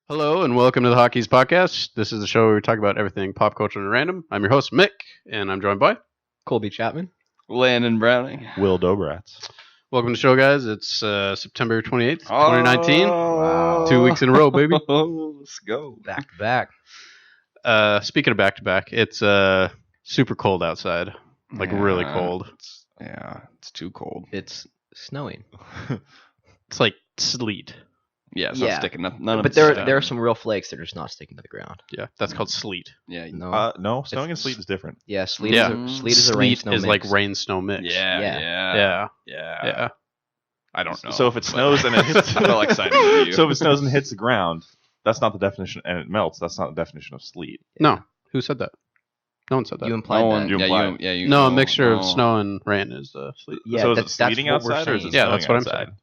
Hello and welcome to the Hotkeys podcast. This is the show where we talk about everything pop culture and random. I'm your host Mick, and I'm joined by Colby Chapman. Landon Browning. Wil Dobratz. Welcome to the show, guys. It's September 28th, 2019. Wow. 2 weeks in a row, baby. Let's go. Back to back. Speaking of back to back, it's super cold outside, like really cold. It's too cold. It's snowing. It's like sleet. Yeah, it's not sticking. None of But it's there sticking. are some real flakes that are just not sticking to the ground. Yeah, that's called sleet. Yeah, No. No, snowing and sleet is different. Yeah, sleet Yeah. is a rain Sleet snow is mix. like rain snow mix. yeah. Yeah. I don't know. So if it snows and it hits, I feel excited for you. so if it snows and hits the ground, that's not the definition, and it melts. That's not the definition of sleet. No, who said that? No one said that. You implied no that. one, You yeah, implied. you No, a no, mixture no. of snow and rain is sleet. Yeah, so is it that's sleeting what we're outside, or is saying. it Yeah, snowing that's what I'm outside? saying.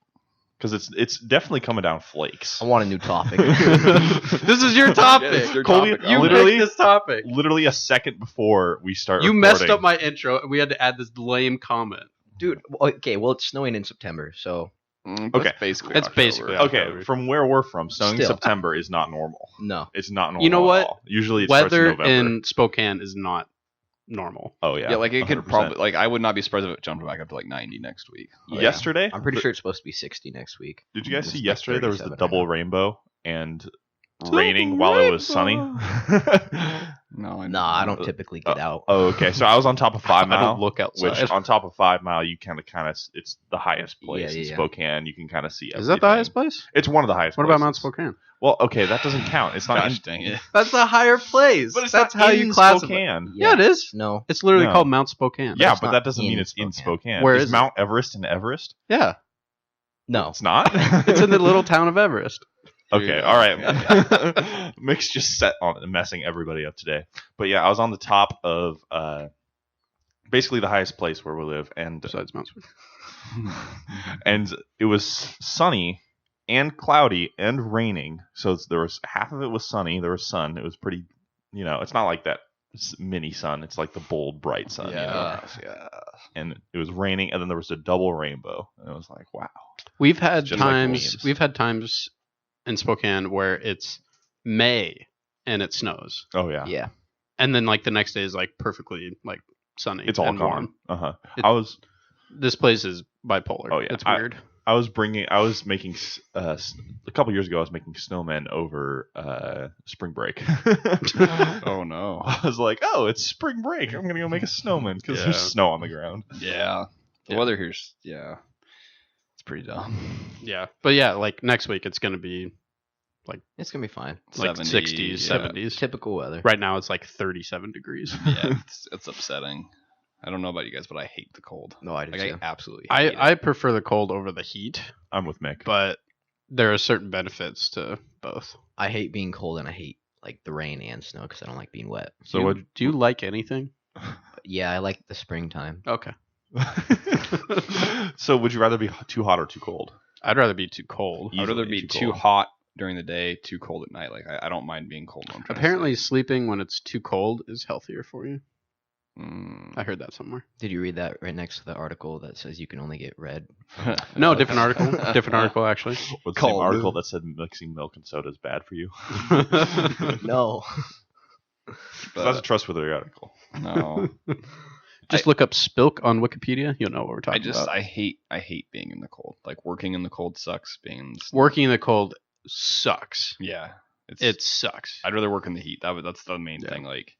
Because it's definitely coming down flakes. I want a new topic. This is your topic. Yeah, it's your Colby, topic. You literally- picked this topic. Literally a second before we start. You recording. messed up my intro, and we had to add this lame comment. Dude, okay, well, it's snowing in September, so That's Okay. basically. It's October. basically Okay, from where we're from, snowing in Still. September is not normal. no. It's not normal. You know what? At all. Usually it starts in Weather November. in Spokane is not normal. Oh yeah. Yeah, like it could 100%. probably like I would not be surprised if it jumped back up to like 90 next week. Yeah. Yesterday, I'm pretty sure it's supposed to be 60 next week. Did you guys It's see like yesterday there was the 37 right double now. rainbow and raining while it was sunny? No, Nah, I don't typically get out. Oh, okay. So I was on top of 5 I Mile, don't look outside. which on top of 5 Mile, you kind of it's the highest place Yeah, in yeah. Spokane. You can kind of see. Is that the everything. highest place? It's one of the highest. What about places. Mount Spokane? Well, okay, that doesn't count. It's not. Gosh in, dang it. That's the higher place. but it's That's not how in you classify. Spokane. Yeah, it is. No. It's literally No. called Mount Spokane. Yeah, it's but not that doesn't mean in it's in Spokane. Spokane. Where is is it? Mount Everest in Everest? Yeah. No. It's not. It's in the little town of Everest. Okay, all right. Mick's just set on it and messing everybody up today. But yeah, I was on the top of basically the highest place where we live, and Besides Mount Spokane. and it was sunny and cloudy and raining. So there was half of it was sunny. There was sun. It was pretty, it's not like that mini sun. It's like the bold, bright sun. Yeah. And it was raining, and then there was a double rainbow, and it was like, wow. We've had Just like times. memes. We've had times in Spokane where it's May and it snows, Oh yeah, Yeah. and then like the next day is like perfectly like sunny. it's all and warm. calm. It- I was This place is bipolar. Oh, yeah. It's weird. I was making a couple years ago. I was making snowmen over spring break. Oh no. I was like, oh, it's spring break. I'm gonna go make a snowman because Yeah. there's snow on the ground. Yeah. The Yeah. weather here's it's pretty dumb. Yeah, but yeah, like next week it's gonna be It's going to be fine. like 70, 60s, yeah. 70s. Typical weather. Right now it's like 37 degrees. Yeah, it's upsetting. I don't know about you guys, but I hate the cold. No, I do Like too. I absolutely hate I it. prefer the cold over the heat, I'm with Mick. but there are certain benefits to both. I hate being cold and I hate like the rain and snow because I don't like being wet. So Do you like anything? But yeah, I like the springtime. Okay. So would you rather be too hot or too cold? I'd rather be too cold. I'd rather Easily be too too cold. hot during the day, too cold at night. Like I don't mind being cold. When I'm trying to Apparently, sleep. sleeping when it's too cold is healthier for you. Mm. I heard that somewhere. Did you read that right next to the article that says you can only get red? No, different article. Different article, actually. What's the Cold. same article that said mixing milk and soda is bad for you? No. So that's a trustworthy article. No, Just look up Spilk on Wikipedia. You'll know what we're talking about. I hate being in the cold. Like working in the cold sucks. Being in the snow. Working in the cold sucks. Yeah, It sucks. I'd rather work in the heat. That's the main Yeah. thing. Like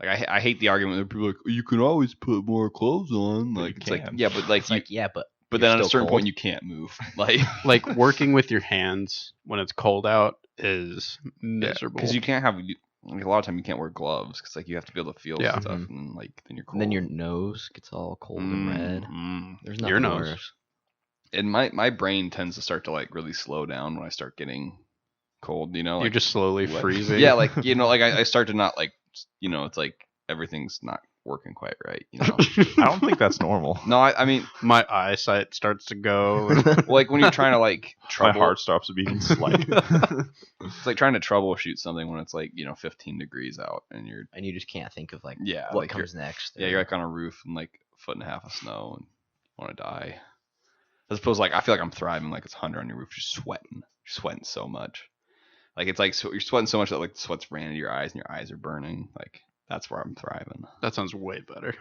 I hate the argument that people are like, you can always put more clothes on. But Like you it's like can. yeah, but like It's you, like, yeah, but but you're then at a still certain cold. point you can't move. Like Like working with your hands when it's cold out is miserable. because you can't have like a lot of time you can't wear gloves because like you have to be able to feel Yeah. stuff Mhm. and like then you're cold. And then your nose gets all cold and red. There's nothing Your nose. worse. And my brain tends to start to like really slow down when I start getting cold. You know, You're like, just slowly what? freezing. yeah, like like I start to not like it's like everything's not working quite right. You know, I don't think that's normal. no, I mean My eyesight starts to go. like when you're trying to like My trouble, heart stops beating slightly. it's like trying to troubleshoot something when it's like 15 degrees out and you're And you just can't think of like yeah what like comes next. yeah you're like on a roof and like a foot and a half of snow and want to die. As opposed to, like I feel like I'm thriving like it's 100 on your roof, just sweating so much. Like it's like you're sweating so much that like the sweat's ran into your eyes and your eyes are burning. Like that's where I'm thriving. That sounds way better.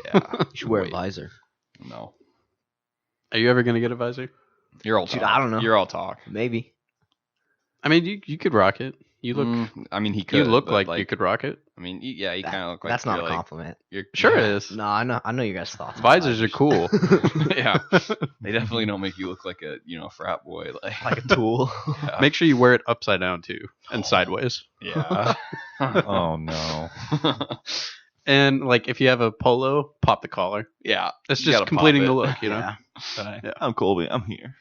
Yeah. You should wear a Wait. visor. No. Are you ever gonna get a visor? You're all Dude, talk. I don't know. You're all talk. Maybe. I mean, you could rock it. You look I mean, he could. you look but, like you could rock it. I mean, yeah, you kind of look like That's not you're a like, compliment. You're, Sure yeah. it is. No, I know you guys thoughts. on Visors are cool. Yeah, they definitely don't make you look like a frat boy. like a tool. Yeah. Make sure you wear it upside down too and sideways. Yeah. Oh no. And like if you have a polo, pop the collar. Yeah. It's You just gotta completing pop the it. look, you know. Yeah. Yeah. I'm Colby. I'm here.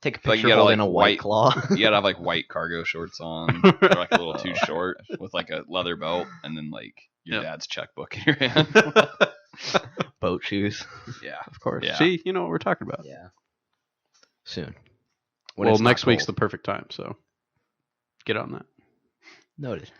Take a Like, you picture gotta, holding like, a white white- claw. You gotta have like white cargo shorts on, or like a little too short, with like a leather belt, and then like your Yep. dad's checkbook in your hand. Boat shoes. Yeah. Of course. Yeah. See, you know what we're talking about. Yeah. Soon. When Well, it's not next week's the cold. perfect time, so get on that. Noted.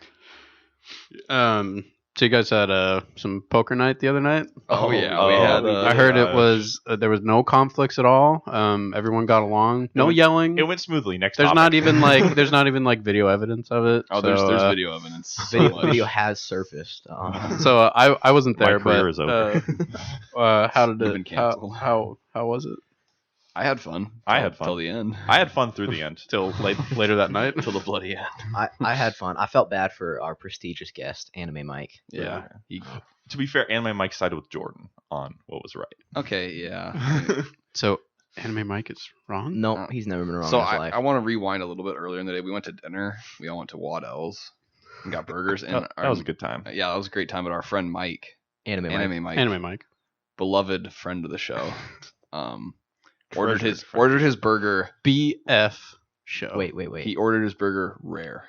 So you guys had some poker night the other night. Oh yeah, we oh, had. yeah. I heard it gosh. was there was no conflicts at all. Everyone got along. No went- yelling. It went smoothly. Next. There's topic. not even like video evidence of it. Oh, so, there's video evidence. so Video, much. video has surfaced. So I wasn't My there, career but is over. how did You've it? been canceled. How was it? I had fun. I had fun. till the end. I had fun through the end. Till later that night. Till the bloody end. I had fun. I felt bad for our prestigious guest, Anime Mike. Yeah. To be fair, Anime Mike sided with Jordan on what was right. Okay. Yeah. So Anime Mike is wrong. No, Oh. he's never been wrong So in his I life. want to rewind a little bit earlier in the day. We went to dinner. We all went to Waddell's and got burgers. And That was a good time. Yeah, that was a great time. But our friend Mike, Anime Mike. Anime Mike. beloved friend of the show, ordered Treasured his friend. ordered his burger. BF show. Wait. He ordered his burger rare.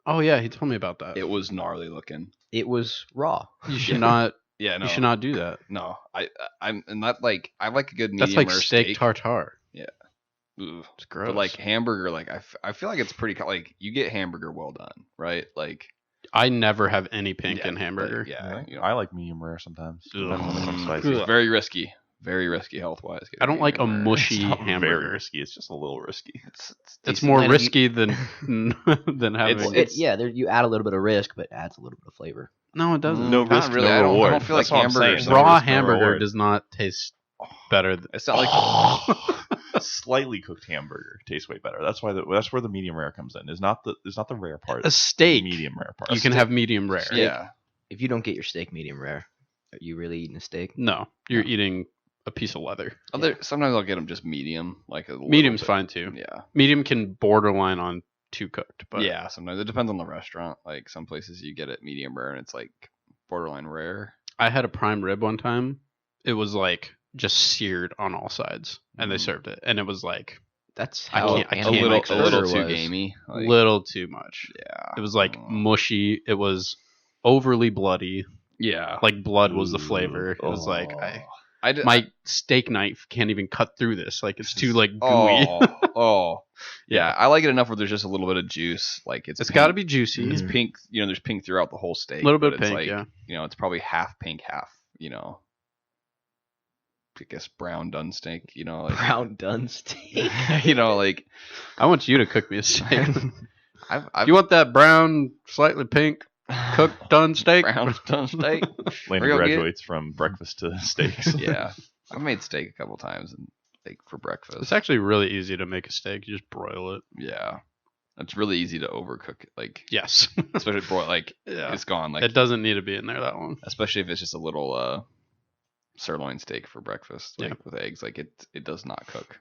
Oh yeah, he told me about that. It was gnarly looking. It was raw. You should not. Yeah, no, You should not do that. No, I'm not like I like a good medium That's like rare steak tartare. Ugh. It's gross. But like hamburger, like I feel like it's pretty like you get hamburger well done, right? Like I never have any pink yeah, in hamburger. like, yeah, you know, I like medium rare sometimes. Ugh. Depends on if I'm Mm, spicy. it's very risky. Very risky health wise. I don't like a mushy It's not very hamburger. risky. It's just a little risky. It's It's more Landon, risky than than having. It's- You add a little bit of risk, but adds a little bit of flavor. no, it doesn't. No not risk, really. no I don't reward. feel like That's what I'm hamburgers. saying. No Raw risk, no hamburger reward. does not taste better. It's not like Slightly cooked hamburger tastes way better. That's why that's where the medium rare comes in. Is not the rare part. A steak. medium rare part. You can have medium rare. yeah. If you don't get your steak medium rare, are you really eating a steak? No, you're eating a piece of leather. Sometimes I'll get them just medium, like a little Medium's bit. fine too. Yeah, Medium can borderline on too cooked, but yeah. Sometimes it depends on the restaurant. Like some places you get it medium rare and it's like borderline rare. I had a prime rib one time. It was like just seared on all sides, and they Mm. served it, and it was like That's I how can't- I Anime can't a little, Mike's a little burger too was. gamey. Like, little too much. yeah, It was like Mm. mushy. It was overly bloody. yeah. Like blood was the Ooh. flavor. It was like I did, my steak knife can't even cut through this. Like it's too like gooey. oh, yeah. I like it enough where there's just a little bit of juice. Like it's It's got to be juicy. It's pink. You know, there's pink throughout the whole steak. A little bit but of it's pink, like, yeah. You know, it's probably half pink, half. You know, I guess brown done steak. You know, like Brown done steak. you know, like I want you to cook me a steak. I've You want that brown, slightly pink, cooked done steak? brown done steak. Landon Real good. graduates from breakfast to steaks. Yeah, I've made steak a couple times and like for breakfast. It's actually really easy to make a steak. You just broil it. Yeah, it's really easy to overcook it. Like Yes. especially broil. Like Yeah. it's gone. Like It doesn't need to be in there that long. especially if it's just a little sirloin steak for breakfast, like Yeah. with eggs. Like it does not cook.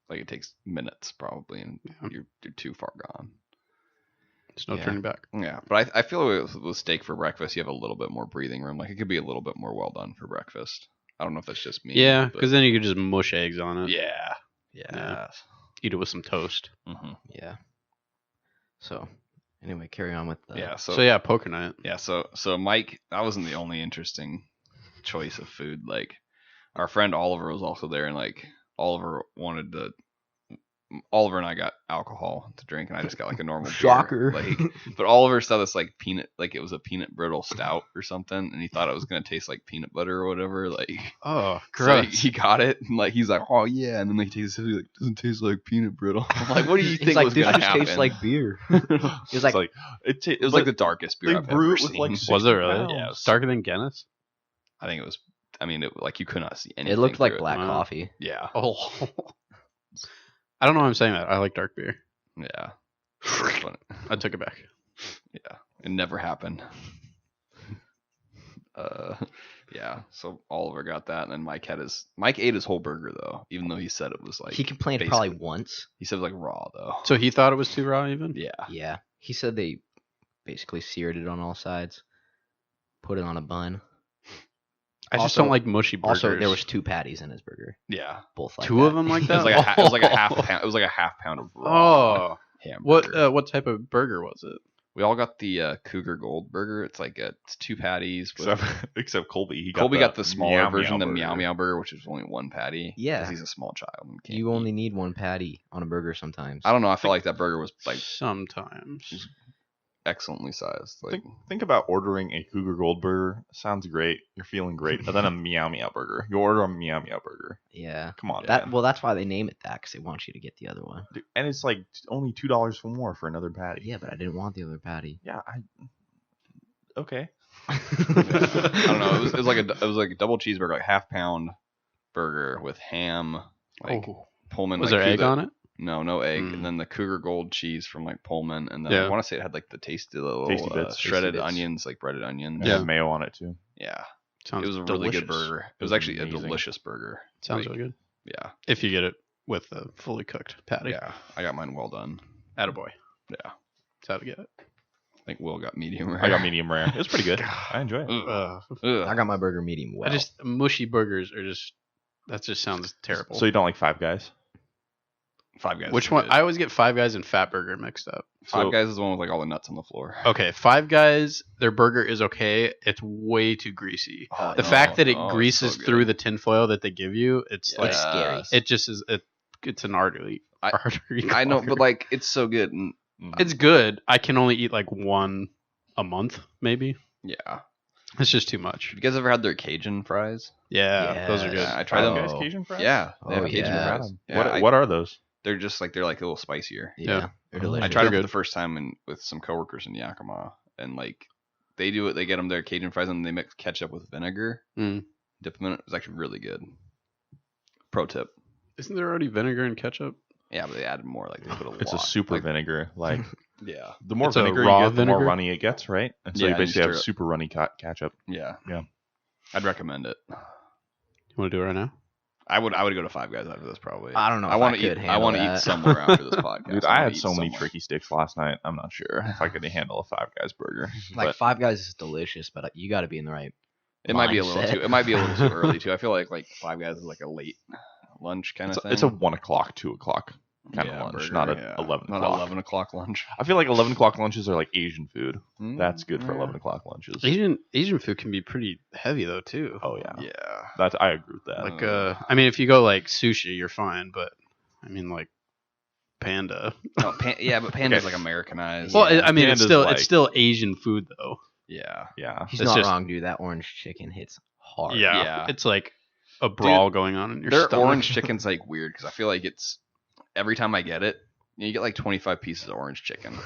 Like it takes minutes probably, and Yeah. you're too far gone. There's no Yeah. turning back. Yeah, but I feel with steak for breakfast, you have a little bit more breathing room. Like it could be a little bit more well done for breakfast. I don't know if that's just me. Yeah, but- because then you could just mush eggs on it. yeah, Yeah. Eat it with some toast. hmm Yeah. So, anyway, carry on with the. yeah. So yeah, poker night. Yeah, so Mike, that wasn't the only interesting choice of food. Like our friend Oliver was also there, and like Oliver wanted to Oliver and I got alcohol to drink, and I just got like a normal Shocker. beer. Like, but Oliver saw this like peanut, like it was a peanut brittle stout or something, and he thought it was gonna taste like peanut butter or whatever. Like, Oh, so gross. he got it, and like he's like, oh yeah, and then like, he tastes it, he's like, doesn't taste like peanut brittle. I'm like, what do you think He's like, was this gonna just happen? tastes like beer. It's like- It was like the darkest beer they I've brew ever it with, seen. like, Was 60 it really? pounds. Yeah, it was- Darker than Guinness? I think it was. I mean, like you could not see anything. It looked like through black Wow. coffee. Yeah, Oh. I don't know why I'm saying that. I like dark beer. yeah. But, I took it back. yeah, it never happened. Yeah. So Oliver got that, and then Mike ate his whole burger though, even though he said it was like He complained basically- probably once. He said it was like raw though. So he thought it was too raw even? Yeah. Yeah. He said they basically seared it on all sides, put it on a bun. I just Also- don't like mushy burgers. Also, there was 2 patties in his burger. Yeah. Both like two that. of them like It that? was like it was like a half pound. It was like a half pound of raw Oh. hamburger. What type of burger was it? We all got the Cougar Gold burger. It's like it's 2 patties. With, Except Colby. He Colby got the smaller Meow version, the Meow Meow burger. Meow burger, which is only 1 patty. Yeah. 'cause he's a small child. And can't You eat. only need 1 patty on a burger sometimes. I don't know. I feel like that burger was like Sometimes. excellently sized. Like Think about ordering a Cougar Gold burger. Sounds great. You're feeling great. And then a Meow Meow burger. You order a Meow Meow burger. Yeah. Come on, That man. well, that's why they name it that, because they want you to get the other one. Dude, and it's like only $2 for more for another patty. Yeah, but I didn't want the other patty. Yeah. Okay. I don't know. It was like a double cheeseburger, like half pound burger with ham, like Oh. Pullman. Was like, there egg on it? No egg. Mm. And then the Cougar Gold cheese from like Pullman, and then Yeah. I want to say it had like the tasty little Tasty bits. shredded Tasty bits. onions, like breaded onions. And Yeah. has mayo on it too. Yeah. Sounds It was a really good delicious. burger. It It was was actually a amazing. delicious burger. Sounds Like, really good. Yeah. If you get it with a fully cooked patty. Yeah. I got mine well done. Attaboy. Yeah. That's how to get it. I think Will got medium rare. I got medium rare. It was pretty good. I enjoy it. Ugh. I got my burger medium well. I just mushy burgers are just that just sounds terrible. So you don't like Five Guys? Five Guys. Which is one? good. I always get Five Guys and Fat Burger mixed up. Five So- Guys is the one with like all the nuts on the floor. Okay, Five Guys, their burger is okay. It's way too greasy. Oh, The no. fact that it Oh, it's greases so good. through the tinfoil that they give you, it's like It's scary. it just is. It's an artery. I- artery I know, clogger. but like it's so good. And it's good. I can only eat like one a month, maybe. yeah. It's just too much. You guys ever had their Cajun fries? Yeah, those are good. Yeah, I tried them. Five Guys Oh. Cajun fries? Yeah, they have Oh, Cajun yeah. fries. Yeah, What are those? they're like a little spicier. Yeah. Yeah. They're I delicious. I tried They're them for good. the first time with some coworkers in Yakima, and like they do it. They get them their Cajun fries, and they mix ketchup with vinegar, Mm. dip them in it. It's actually really good. Pro tip. Isn't there already vinegar and ketchup? Yeah, but they added more. Like they put a It's a lot. super like, vinegar. Like Yeah, the more It's a vinegar raw you get, the more vinegar? runny it gets, right? And so Yeah, you you basically have stir it. super runny ketchup. yeah, Yeah. I'd recommend it. You want to do it right now? I would go to Five Guys after this probably. I don't know I if want I to eat. could I handle want to eat that. somewhere after this podcast. Dude, I I wanna had eat so many somewhere. tricky sticks last night. I'm not sure if I could handle a Five Guys burger. Like But Five Guys is delicious, but you got to be in the right. It might be a little mindset. too. It might be a little too early too. I feel like Five Guys is like a late lunch kind of thing. it's a 1 o'clock, 2 o'clock kind Yeah, of lunch, burger, not a yeah. 11 Not o'clock. 11 o'clock lunch. I feel like 11 o'clock lunches are like Asian food. Mm, That's good for yeah. 11 o'clock lunches. Asian food can be pretty heavy though too. Oh yeah, Yeah. I agree with that. Like I mean, if you go like sushi, you're fine, but I mean like Panda. Oh, yeah, but Panda's Okay. like Americanized. Well, I mean, Panda's it's like- still Asian food though. yeah. yeah, He's It's not just- wrong, dude. That orange chicken hits hard. Yeah, Yeah. it's like a brawl going on in your Their stomach. orange chicken's like weird because I feel like it's every time I get it, you get like 25 pieces of orange chicken,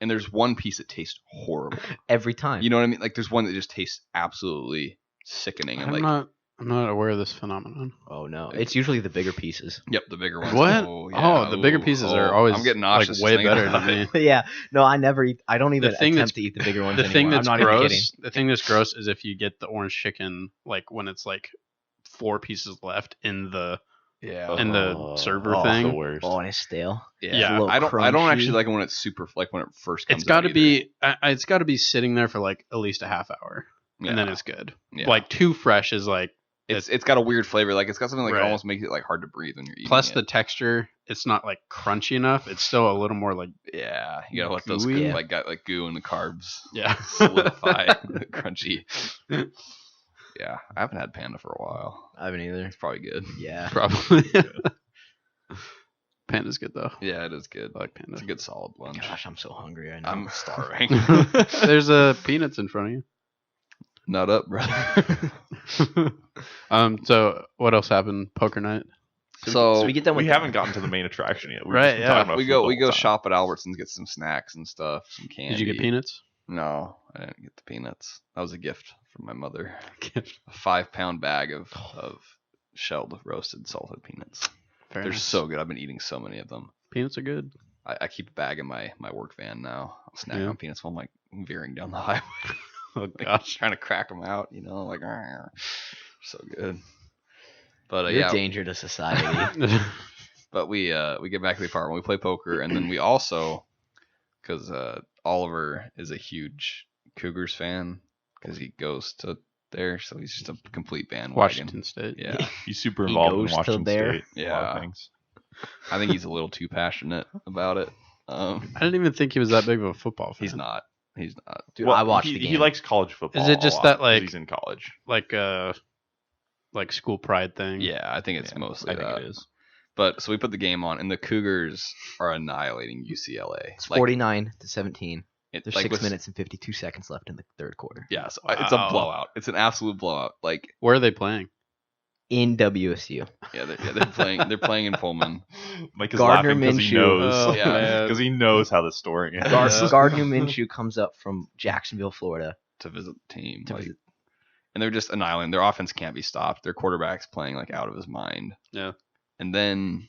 and there's one piece that tastes horrible. Every time. You know what I mean? Like there's one that just tastes absolutely sickening, and I'm not aware of this phenomenon. Oh no, it's usually the bigger pieces. yep, the bigger ones. What? Oh, yeah. The bigger Ooh, pieces oh, are always I'm getting like nauseous. just way thinking better about than it. me. Yeah, no, I never eat. I don't even The thing attempt that's- to eat the bigger ones The thing anymore. that's I'm not even kidding. gross. The thing that's gross is if you get the orange chicken like when it's like 4 pieces left in the Yeah. in the server oh, thing. The worst. Oh, and it's stale. Yeah, Yeah. a little I don't actually crunchy. like it when it's super like when it first comes. It's got to out be it's got to be sitting there for like at least a half hour, either. and then Yeah. it's good. Yeah. Like too fresh is like it's got a weird flavor. Like it's got something like Right. it almost makes it like hard to breathe when you're eating. plus it. the texture. It's not like crunchy enough. It's still a little more like yeah, you gotta let those gooey. like got like goo and the carbs yeah. solidify crunchy. Yeah, I haven't had Panda for a while. I haven't either. It's probably good. Yeah. Probably. Panda's good though. Yeah, it is good. I like Panda. It's a good solid lunch. Gosh, I'm so hungry right now. I'm starving. There's peanuts in front of you. Nut up, brother. So what else happened? Poker night. So we get done with We that. haven't gotten to the main attraction yet. We've Right, just been yeah. talking about we food go the we whole go time. shop at Albertsons, get some snacks and stuff, some candy. Did you get peanuts? No, I didn't get the peanuts. That was a gift from my mother. A 5-pound bag of shelled roasted salted peanuts. Very They're nice. so good. I've been eating so many of them. Peanuts are good. I keep a bag in my work van now. I'll snack Yeah. on peanuts while I'm like veering down the highway. Oh Like, gosh. trying to crack them out, like "Arr." So good. But You're yeah, a danger to society. but we get back to the apartment. We play poker, and then we also, because Oliver is a huge Cougars fan, because he goes to there, so he's just a complete bandwagon. Washington State. Yeah, He's super He involved in goes to Washington there. State. A lot Yeah. of things. I think he's a little too passionate about it. I didn't even think he was that big of a football fan. He's not. He's not. Dude, Well, I watched he, the game. He likes college football. Is it just a lot, that, 'cause like- he's in college? Like school pride thing. Yeah, I think it's Yeah, mostly I think that. it is. But so we put the game on, and the Cougars are annihilating UCLA. It's 49-17. It, There's like, 6 with- minutes and 52 seconds left in the third quarter. Yeah, so it's a Wow. blowout. It's an absolute blowout. Like, Where are they playing? In WSU. yeah, they're playing. They're playing in Pullman. Mike is Gardner laughing because he Minshew. knows. Oh, Yeah. man. Because he knows how the story ends. Yeah. Gardner Minshew comes up from Jacksonville, Florida. To visit the team. To like- visit- and they're just annihilating. Their offense can't be stopped. Their quarterback's playing like out of his mind. Yeah. And then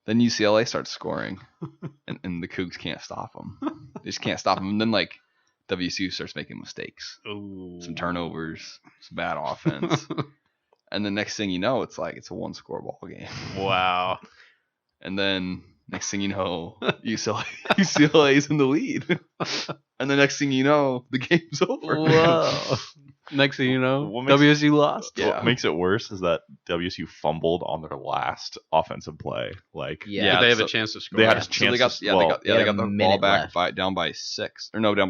UCLA starts scoring, and the Cougs can't stop them. They just can't stop them. And then like WSU starts making mistakes, Ooh. some turnovers, some bad offense, and the next thing you know, it's a 1-score ball game. Wow. And then next thing you know, UCLA's in the lead. And the next thing you know, the game's over. Whoa. Next thing you know, What makes- WSU lost. Yeah. What makes it worse is that WSU fumbled on their last offensive play. Like, Yeah. But they have so a chance to score. they had a So chance they got, to- yeah, well, they got a the ball minute back left. down by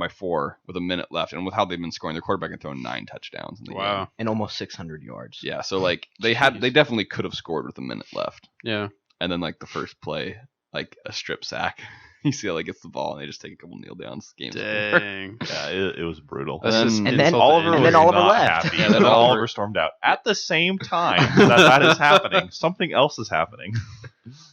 4 with a minute left, and with how they've been scoring, their quarterback had thrown 9 touchdowns in the game. Wow. And almost 600 yards. Yeah, so like they definitely could have scored with a minute left, Yeah. and then like the first play, like a strip sack, UCLA gets the ball and they just take a couple kneel downs. Game's over. Dang. yeah, it was brutal. That's And just then- and then insult to Oliver and was then Oliver not left. happy. Yeah, And then then Oliver- Oliver stormed out. At the same time that is happening, something else is happening.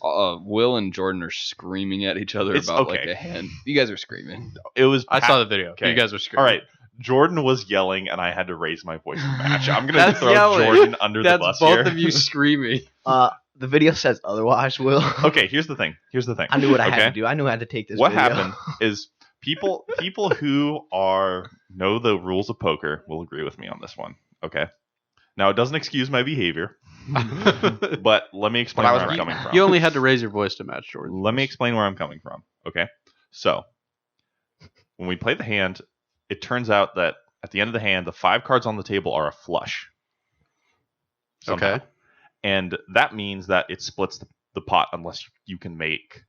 Will and Jordan are screaming at each other It's about okay. like a hand. You guys are screaming. It was. I saw the video. Okay. You guys were All screaming. right. Jordan was yelling, and I had to raise my voice to match. I'm gonna That's throw yelling. Jordan under the That's bus both here. of you screaming. The video says otherwise, Will. Okay, here's the thing. I knew what I okay? had to do. I knew I had to take this What video. happened is people who know the rules of poker will agree with me on this one. Okay. Now it doesn't excuse my behavior, but let me explain But I where was I'm right. coming from. You only had to raise your voice to match Jordan. Let me explain where I'm coming from. Okay. So when we play the hand, it turns out that at the end of the hand, the 5 cards on the table are a flush. Somehow. Okay. And that means that it splits the pot unless you can make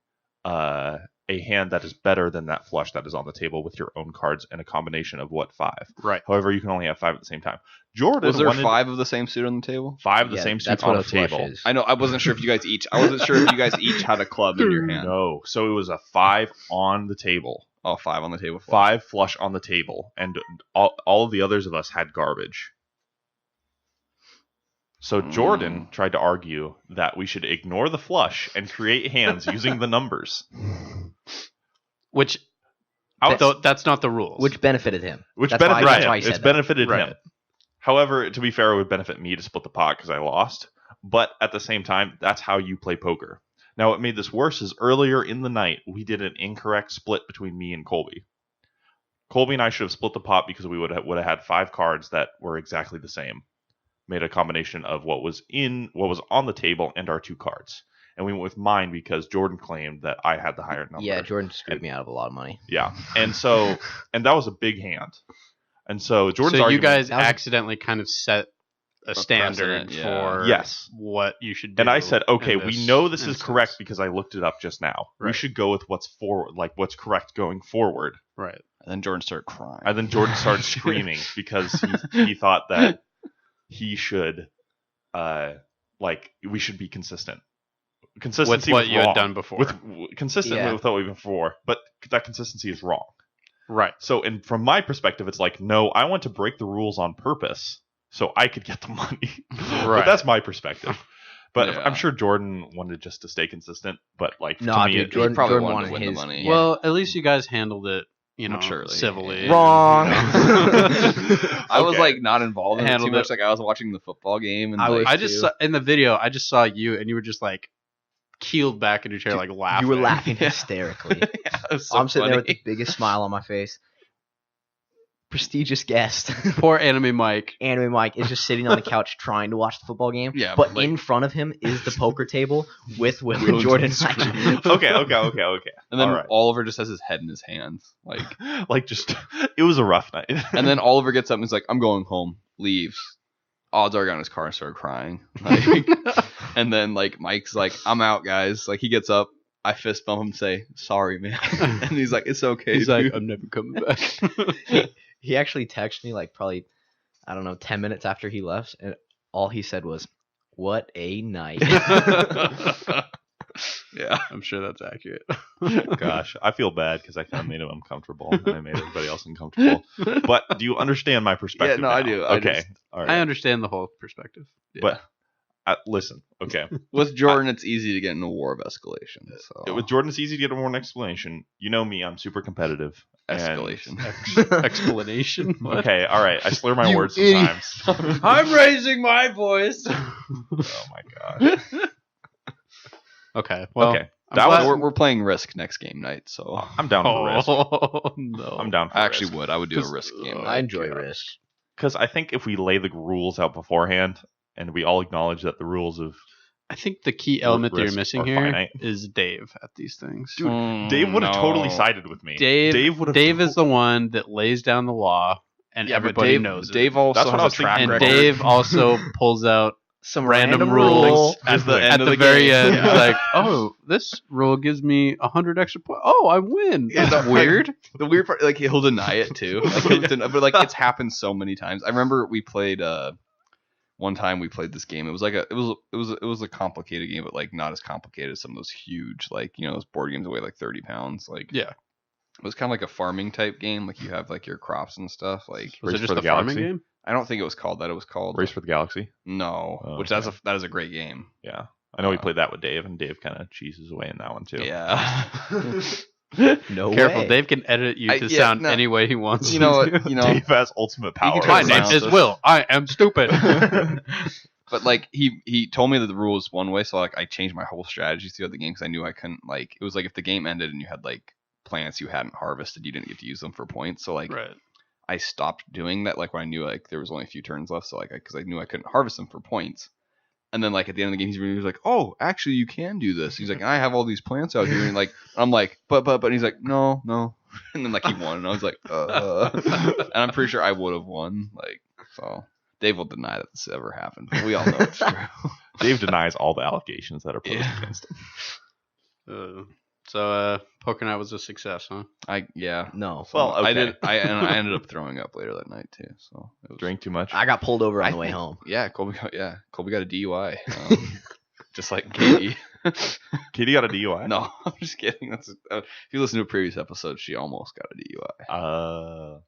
a hand that is better than that flush that is on the table with your own cards and a combination of 5. Right. However, you can only have 5 at the same time. Jordan Was there wanted 5 of the same suit on the table? 5 of the Yeah, same suit that's on what the a flush table. is. I know. I wasn't sure if you guys each. I wasn't sure if you guys each had a club in your hand. No. So it was a 5 on the table. Oh, 5 on the table. 5 flush on the table. And all of the others of us had garbage. So Jordan tried to argue that we should ignore the flush and create hands using the numbers. Which, That's- though, that's not the rules. Which benefited him. Which That's why- benefited that's him. why he said It's that. benefited Right. him. However, to be fair, it would benefit me to split the pot because I lost. But at the same time, that's how you play poker. Now, what made this worse is earlier in the night, we did an incorrect split between me and Colby. Colby and I should have split the pot because we would have had 5 cards that were exactly the same. Made a combination of what was on the table and our 2 cards. And we went with mine because Jordan claimed that I had the higher number. Yeah, Jordan screwed me out of a lot of money. Yeah. And that was a big hand. And so Jordan's so you argument, guys that was- accidentally kind of set a standard precedent, yeah. for Yes. what you should do. and I said, okay, in we know this is instance. correct because I looked it up just now. We Right. should go with what's correct going forward. Right. And then Jordan started crying. And then Jordan started screaming because he thought that he should, we should be consistent. consistency what was you had wrong. done before. Consistently Yeah. with what we've done before, but that consistency is wrong. Right. So, and from my perspective, it's like, no, I want to break the rules on purpose so I could get the money. But Right. that's my perspective. But Yeah. I'm sure Jordan wanted just to stay consistent. But like, Nah, to me, dude, Jordan probably Jordan wanted to wanted win the his money. yeah. Well, at least you guys handled it, Maturely. civilly. Yeah. Wrong. I was Okay. like not involved in it too Handled much. it. Like I was watching the football game, and I like, was- I just too. saw, in the video, I just saw you, and you were just like keeled back in your chair, like laughing. You were laughing Yeah. hysterically. it was so I'm sitting there with funny. the biggest smile on my face. Prestigious guest. Poor Anime Mike. Anime Mike is just sitting on the couch trying to watch the football game. Yeah, but but, like- in front of him is the poker table with Will Will and Jordan. Jordan. okay. And then All right. Oliver just has his head in his hands, like. Like, just it was a rough night. And then Oliver gets up and he's like, "I'm going home." Leaves. Odds are got in his car and started crying. Like, and then like Mike's like, "I'm out, guys." Like he gets up, I fist bump him and say, "Sorry, man." And he's like, "It's okay." He's like, dude." I'm never coming back. He actually texted me like probably, I don't know, 10 minutes after he left, and all he said was, "What a night." yeah. I'm sure that's accurate. Gosh, I feel bad because I kind of made him uncomfortable and I made everybody else uncomfortable. But do you understand my perspective? Yeah, no, I now? do. I Okay, just- all I right. understand the whole perspective. Yeah. But listen, okay. With Jordan, it's easy to get in a war of escalation. So With Jordan, it's easy to get more an explanation. You know me, I'm super competitive. and- escalation. Explanation. What? Okay, all right. I slur my You words idiot. sometimes. I'm raising my voice. Oh my gosh. Okay. Well, Okay. I'm That glad- We're playing Risk next game night, so I'm down for risk. Oh no. I'm down for I actually risk. would. I would do a 'Cause, Risk game. I night. I enjoy God. Risk. Because I think if we lay the rules out beforehand and we all acknowledge that the rules of I think the key element that you're Risk missing are here finite. is Dave at these things. Dude, Dave would have totally sided with me. Dave would have. is the one that lays down the law, and Yeah, but everybody Dave knows Dave it. also That's what I has was a track thinking. And record. Dave also pulls out Some random rule. rules At the at end of the the very game. end. Yeah. He's like, oh, this rule gives me 100 extra points. Oh, I win. Yeah, That's no, weird. The weird part, like he'll deny it too. Like, but like it's happened so many times. I remember we played one time we played this game. It was like it was a complicated game, but like not as complicated as some of those huge like those board games that weigh like 30 pounds. Like Yeah. it was kind of like a farming type game. Like you have like your crops and stuff. Like Was it Race just for a the farming Galaxy? game? I don't think it was called that. It was called Race for the Galaxy. No, Oh, which okay. that is a great game. Yeah, I know we played that with Dave, and Dave kind of cheeses away in that one too. Yeah. No Careful, way. Dave can edit you to Yeah, sound no. any way he wants. You know to. what? Dave has ultimate power. can My try name pronounce is this. Will. I am stupid. But like he told me that the rule was one way, so like I changed my whole strategy throughout the game because I knew I couldn't like it was like if the game ended and you had like plants you hadn't harvested, you didn't get to use them for points. So like Right. I stopped doing that like when I knew like there was only a few turns left, so like because I knew I couldn't harvest them for points. And then like at the end of the game, he was like, "Oh, actually, you can do this." He's like, "I have all these plants out here," and like I'm like, "But," and he's like, "No." And then like he won, and I was like, And I'm pretty sure I would have won. Like so, Dave will deny that this ever happened, but we all know it's true. Dave denies all the allegations that are posed Yeah. against him. So poker night was a success, huh? No. Well, okay. I did. I ended up throwing up later that night too. So it was, Drink too much. I got pulled over on I the way think- home. Yeah, Colby got a DUI. Just like Katie. Katie got a DUI. No, I'm just kidding. That's if you listen to a previous episode, she almost got a DUI.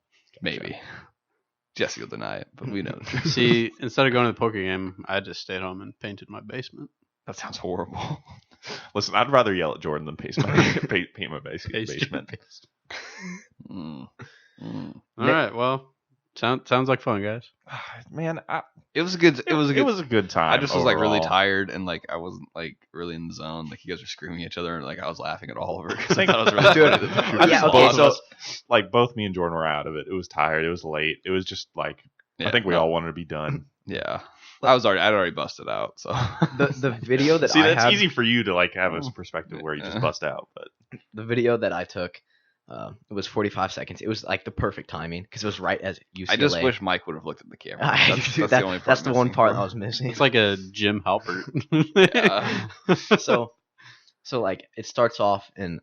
Maybe. Jesse will deny it, but we know the truth. See, instead of going to the poker game, I just stayed home and painted my basement. That sounds horrible. Listen, I'd rather yell at Jordan than paint my basement. Mm. All right, well, sounds like fun, guys. Man, It was a good. It was a good. time. I just was like really overall. tired and like I wasn't like really in the zone. Like you guys were screaming at each other and like I was laughing at Oliver because I Think- thought it was really Dude, funny. I Yeah, just- okay, both of so- us, like both me and Jordan were out of it. It was tired. It was late. It was just like I Yeah, think we no. all wanted to be done. Yeah, I'd already busted out. So The video that See, I that's have, easy for you to like have a perspective where you just Yeah. bust out, but the video that I took, it was 45 seconds. It was like the perfect timing because it was right as UCLA. I just wish Mike would have looked at the camera. That's Dude, the only part. that's the one missing part from I it. was missing. It's like a Jim Halpert. Yeah. so like it starts off and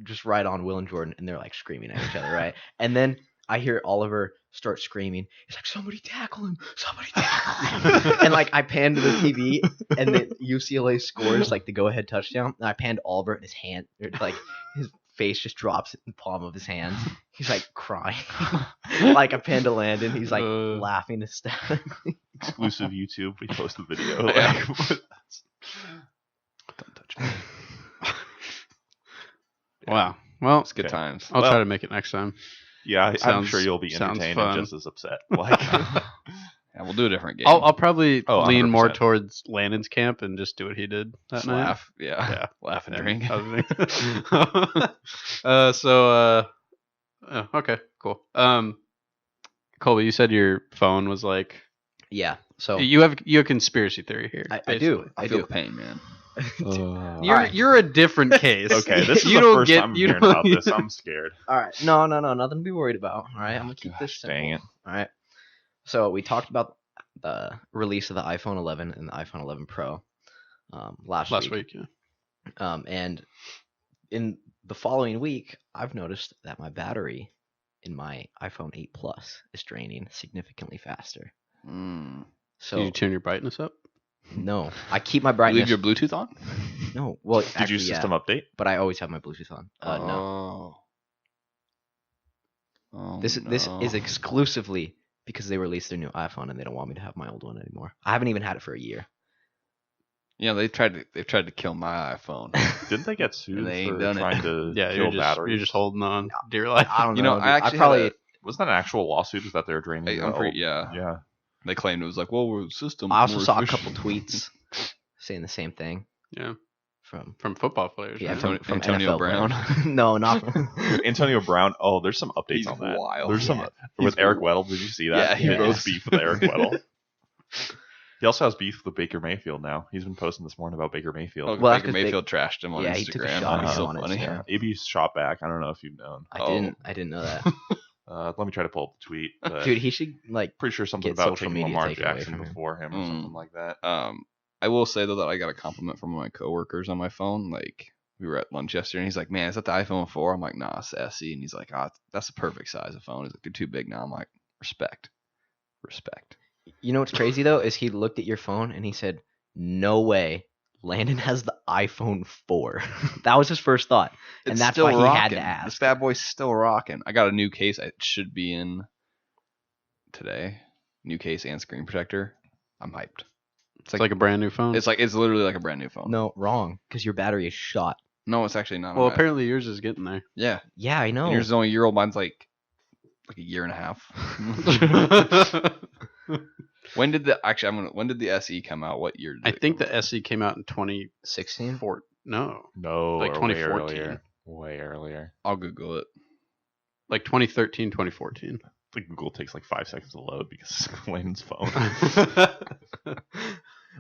just right on Will and Jordan, and they're like screaming at each other, right? And then I hear Oliver start screaming. He's like, somebody tackle him. Somebody tackle him. And like I pan to the TV and then UCLA scores like the go-ahead touchdown. And I panned Oliver and his hand, like his face just drops in the palm of his hands. He's like crying. Like I panned to Landon. He's like laughing hysterically. Exclusive YouTube. We post the video. Yeah. Don't touch me. Wow. Well, It's good times. I'll try to make it next time. Yeah, I'm Sounds- sure you'll be sounds entertained fun. and just as upset. Like, Yeah, we'll do a different game. I'll probably Oh, lean more 100%. towards Landon's camp and just do what he did that Just night. laugh. Yeah. Laugh and drink. Okay, cool. Colby, you said your phone was like Yeah. So you have conspiracy theory here. I do. I feel the pain, man. You're a different case. okay, this is You the don't first get- time I'm you hearing don't- about this. I'm scared. All right. No, nothing to be worried about. All right, I'm gonna keep this simple. Dang it. All right. So we talked about the release of the iPhone 11 and the iPhone 11 Pro last week. Yeah. And in the following week, I've noticed that my battery in my iPhone 8 Plus is draining significantly faster. So Did you turn your brightness up? no, I keep my You brightness. leave your Bluetooth on? No, well, Did actually, you system update? but I always have my Bluetooth on. No, Oh, this is exclusively because they released their new iPhone and they don't want me to have my old one anymore. I haven't even had it for a year. Yeah, they've tried to kill my iPhone. Didn't they get sued They ain't for done it. trying to Yeah, kill you're batteries? just holding on dear life. I don't know. You know, dude. I actually probably had Wasn't that an actual lawsuit? Was that they were draining? I'm the pretty, old- yeah. Yeah. They claimed it was like, well, we're system. I also more saw a efficient. couple tweets saying the same thing Yeah, from football players. yeah right? from from Antonio NFL Brown. players. No, not Antonio Brown. Oh, there's some updates He's on that. wild. There's some Yeah. with Eric Weddle. Did you see that? Yeah, he he has is. beef with Eric Weddle. He also has beef with Baker Mayfield now. He's been posting this morning about Baker Mayfield. Oh, Well, that's Baker 'cause Mayfield trashed him on yeah, Instagram. he took a shot He's at so him on funny. Instagram. AB's shot back. I don't know if you've known. I didn't know that. Let me try to pull up the tweet. But Dude, he should like pretty sure something get about social taking media Lamar taken away Jackson from him. before him or something like that. I will say though that I got a compliment from one of my coworkers on my phone. Like we were at lunch yesterday, and he's like, "Man, is that the iPhone 4?" I'm like, "Nah, it's the SE." And he's like, "Ah, that's the perfect size of phone." He's like, "They're too big now." I'm like, "Respect." You know what's crazy though is he looked at your phone and he said, "No way, Landon has the iPhone 4." That was his first thought, and It's that's still why he had rocking. to ask. This bad boy's still rocking. I got a new case. It should be in today. New case and screen protector. I'm hyped. It's like a brand new phone. It's literally like a brand new phone. No, wrong, because your battery is shot. No, it's actually not. well, apparently yours is getting there. Yeah. Yeah, I know. And yours is only a year old. Mine's like a year and a half. When did the SE come out? What year? Did I it think come the SE came out in 2014. 16. No, No, like or 2014. Way earlier. I'll Google it. like 2013, 2014. Like Google takes like 5 seconds to load because it's Landon's phone.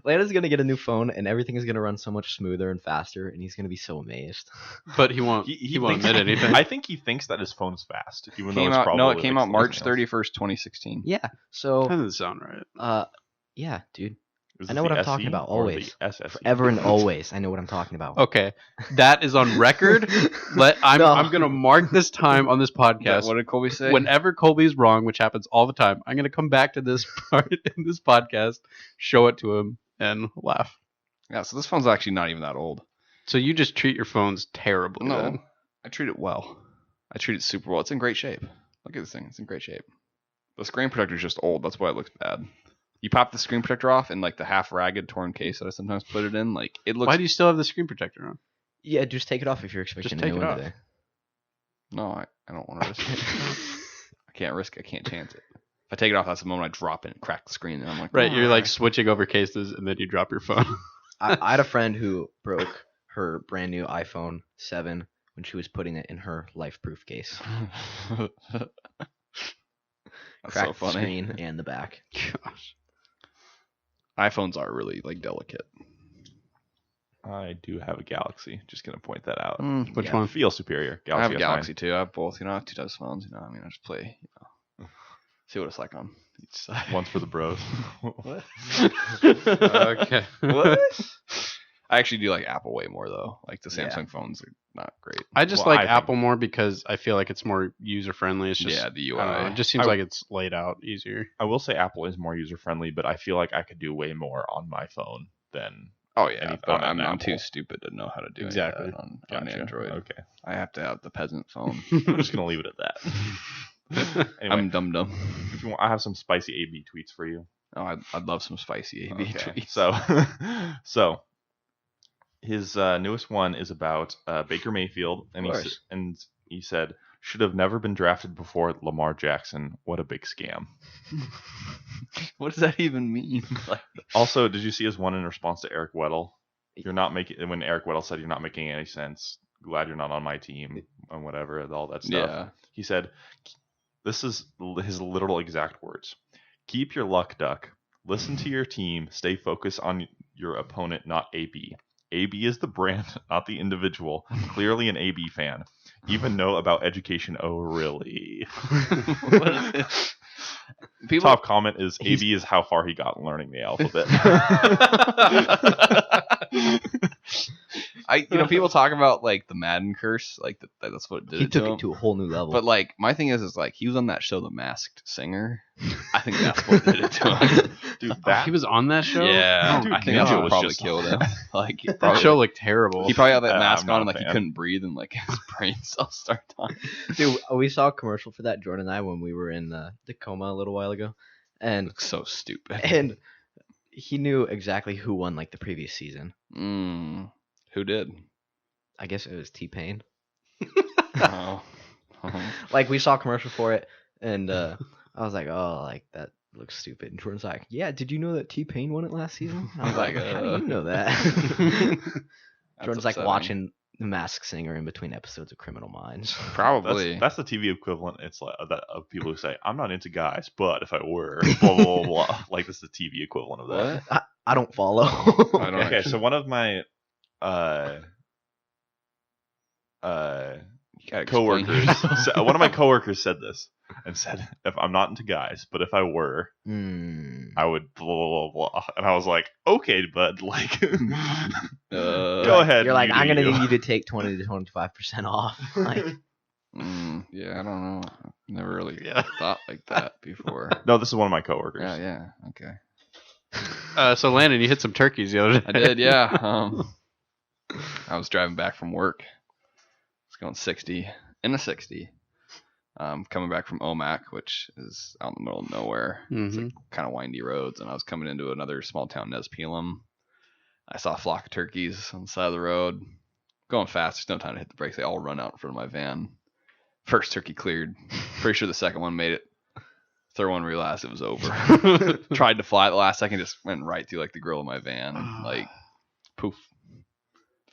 Landon's gonna get a new phone, and everything is gonna run so much smoother and faster, and he's gonna be so amazed. But he won't. He won't thinks- admit anything. I think he thinks that his phone's fast, even though Came it's out, probably no, it came like out March something else. 31st, 2016. Yeah. That So, doesn't sound right. yeah, dude. Is I this know what the I'm talking SE about, or the always. SSE? Forever and always, I know what I'm talking about. Okay, that is on record. No. I'm gonna mark this time on this podcast. What did Colby say? Whenever Colby's wrong, which happens all the time, I'm gonna come back to this part in this podcast, show it to him, and laugh. Yeah, so this phone's actually not even that old. So you just treat your phones terribly. No, then. I treat it well. I treat it super well. It's in great shape. Look at this thing. It's in great shape. The screen protector's just old. That's why it looks bad. You pop the screen protector off and like the half ragged torn case that I sometimes put it in, like it looks. Why do you still have the screen protector on? Yeah, just take it off if you're expecting Just a take new it one off. today. No, I don't want to risk it. I can't risk it. I can't chance it. If I take it off, that's the moment I drop it and crack the screen, and I'm like, Right, you're like "Ah." switching over cases, and then you drop your phone. I had a friend who broke her brand new iPhone 7 when she was putting it in her life-proof case. That's Cracked so the funny. screen and the back. Gosh. iPhones are really like delicate. I do have a Galaxy. Just gonna point that out. Which Yeah. one? Feel superior. I have a S9. Galaxy too. I have both. You know, I have two types of phones. You know, I mean, I just play. You know, see what it's like on each side. One's for the bros. What? Okay. What? I actually do like Apple way more though. Like the Samsung phones are not great. I just Well, like I think- Apple more because I feel like it's more user friendly. It's just The I don't know, UI. it just seems I- like it's laid out easier. I will say Apple is more user friendly, but I feel like I could do way more on my phone than Oh yeah, any but phone on I'm too Apple. stupid to know how to do Exactly. any of that on Gotcha. Android. Okay, I have to have the peasant phone. I'm just gonna leave it at that. Anyway, I'm dumb. if you want, I have some spicy AB tweets for you. Oh, I'd love some spicy AB tweets. So his newest one is about Baker Mayfield, and course. he said should have never been drafted before Lamar Jackson. What a big scam. What does that even mean? Like, Also, did you see his one in response to Eric Weddle? You're not making when Eric Weddle said you're not making any sense. Glad you're not on my team and whatever and all that stuff. yeah. He said, this is his literal exact words. Keep your luck, duck. Listen to your team. Stay focused on your opponent, not AB. AB is the brand, not the individual. Clearly an AB fan. Even know about education. Oh, really? What is it? People, Top comment is AB is how far he got in learning the alphabet. people talk about like the Madden curse, like that's what it did. He took to it him. to a whole new level. But like my thing is like he was on that show, The Masked Singer. I think that's what did it to him. Dude, Oh, that he was on that show. Yeah, Dude, I think Ninja that's what was probably just killed him. Like he That probably, show looked terrible. he probably had that I'm mask not on, a and like he fan. couldn't breathe, and like his brain cells start dying. Dude, we saw a commercial for that, Jordan and I, when we were in Tacoma a little while ago, and Looks so stupid. and he knew exactly who won like the previous season. Who did? I guess it was T-Pain. Oh. Like we saw a commercial for it, and I was like, oh, like that looks stupid. And Jordan's like, yeah, did you know that T-Pain won it last season? And I was like, how do you know that? Jordan's like upsetting. watching The Masked Singer in between episodes of Criminal Minds. Probably. That's the TV equivalent. It's like that of people who say, "I'm not into guys, but if I were, blah blah blah." blah. Like this is the TV equivalent of that. What? I don't follow. I don't Okay, actually- so one of my You gotta explain coworkers, yourself. one of my coworkers said this and said, "If I'm not into guys, but if I were, Hmm. I would blah blah blah." blah. And I was like, "Okay, bud, like, go ahead." You're like, you I'm do gonna you." need you to take 20 to 25% off. Like, Yeah, I don't know. I've never really Yeah. thought like that before. No, this is one of my coworkers. Yeah, okay. So Landon, you hit some turkeys the other day. I did, yeah. I was driving back from work. I was going 60 in a 60. Coming back from Omak, which is out in the middle of nowhere. It's like kind of windy roads, and I was coming into another small town, Nespelem. I saw a flock of turkeys on the side of the road. Going fast, there's no time to hit the brakes. They all run out in front of my van. First turkey cleared. Pretty sure the second one made it. Third one realized it was over. Tried to fly at the last second, just went right through like the grill of my van, and like poof.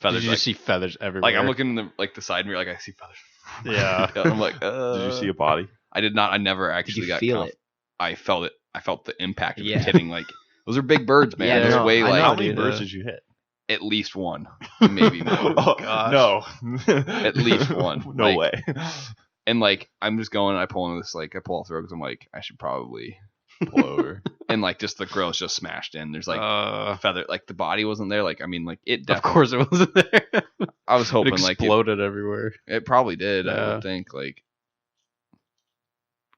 Did Feathers. you Like, just see feathers everywhere? like I'm looking in the side mirror, like I see feathers. Yeah. And I'm like, Did you see a body? I did not. I never did actually you got. feel it? I felt it. I felt the impact of Yeah. it hitting. Like those are big birds, man. Yeah, There's no, way I like know, How many dude. birds did you hit? at least one, maybe more. Oh, gosh. no. At least one. No Like, way. And like I'm just going, I pull into this, like I pull off the road because I'm like I should probably pull over, and like just the grill's just smashed in. There's like a feather, like the body wasn't there. Like I mean, like it. of Definitely, course it wasn't there. I was It hoping like exploded everywhere. it probably did. I Yeah. would think like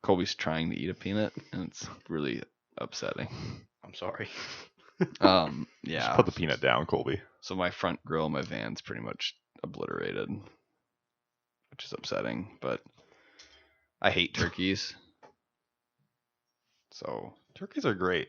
Colby's trying to eat a peanut, and it's really upsetting. I'm sorry. Yeah. Just put the peanut down, Colby. So my front grill of my van's pretty much obliterated, which is upsetting. But I hate turkeys. So Turkeys are great.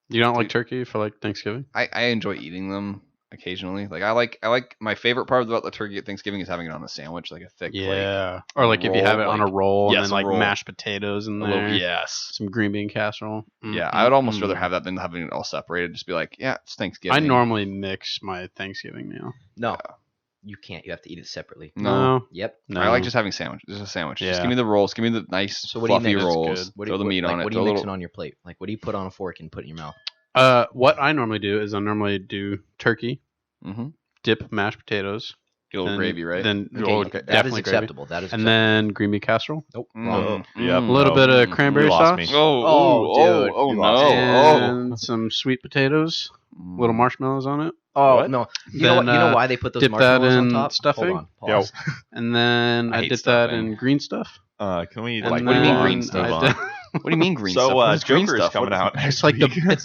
You don't like turkey for like Thanksgiving? I enjoy eating them occasionally. Like I like my favorite part about the turkey at Thanksgiving is having it on a sandwich, like a thick Yeah. Or like if you have it roll, on a like- roll yes, and a then like roll. mashed potatoes in plate. there. Yes. Some green bean casserole. Yeah, I would almost Mm. rather have that than having it all separated. Just be like, yeah, it's Thanksgiving. I normally mix my Thanksgiving meal. No, you can't. You have to eat it separately. No. Yep. No. I like just having sandwich. Just a sandwich. Just Yeah. give me the rolls. Give me the nice So what do you fluffy mix? That's rolls. good. What do Throw you, the meat like, on it. What do throw you a mix little- on your plate? Like, what do you put on a fork and put in your mouth? What I normally do is I normally do turkey, Mhm. dip mashed potatoes, Get a little then- gravy, right? Then Okay, oh, that is definitely gravy. acceptable. That is And acceptable. then green bean casserole, Nope. Mm, Wrong. Yep. a little bit of cranberry You lost sauce, me. Oh, dude, oh you no! lost me. and some sweet potatoes, little Mm. marshmallows on it. Oh What? no! You Then, know why they put those dip that marshmallows on in top? stuffing? Hold on, pause. And then I I hate dip that stuffing. in green stuff. Can we And like? what do you mean then green move stuff? on? What do you mean green So stuff? What is green Joker is stuff? coming What- out. It's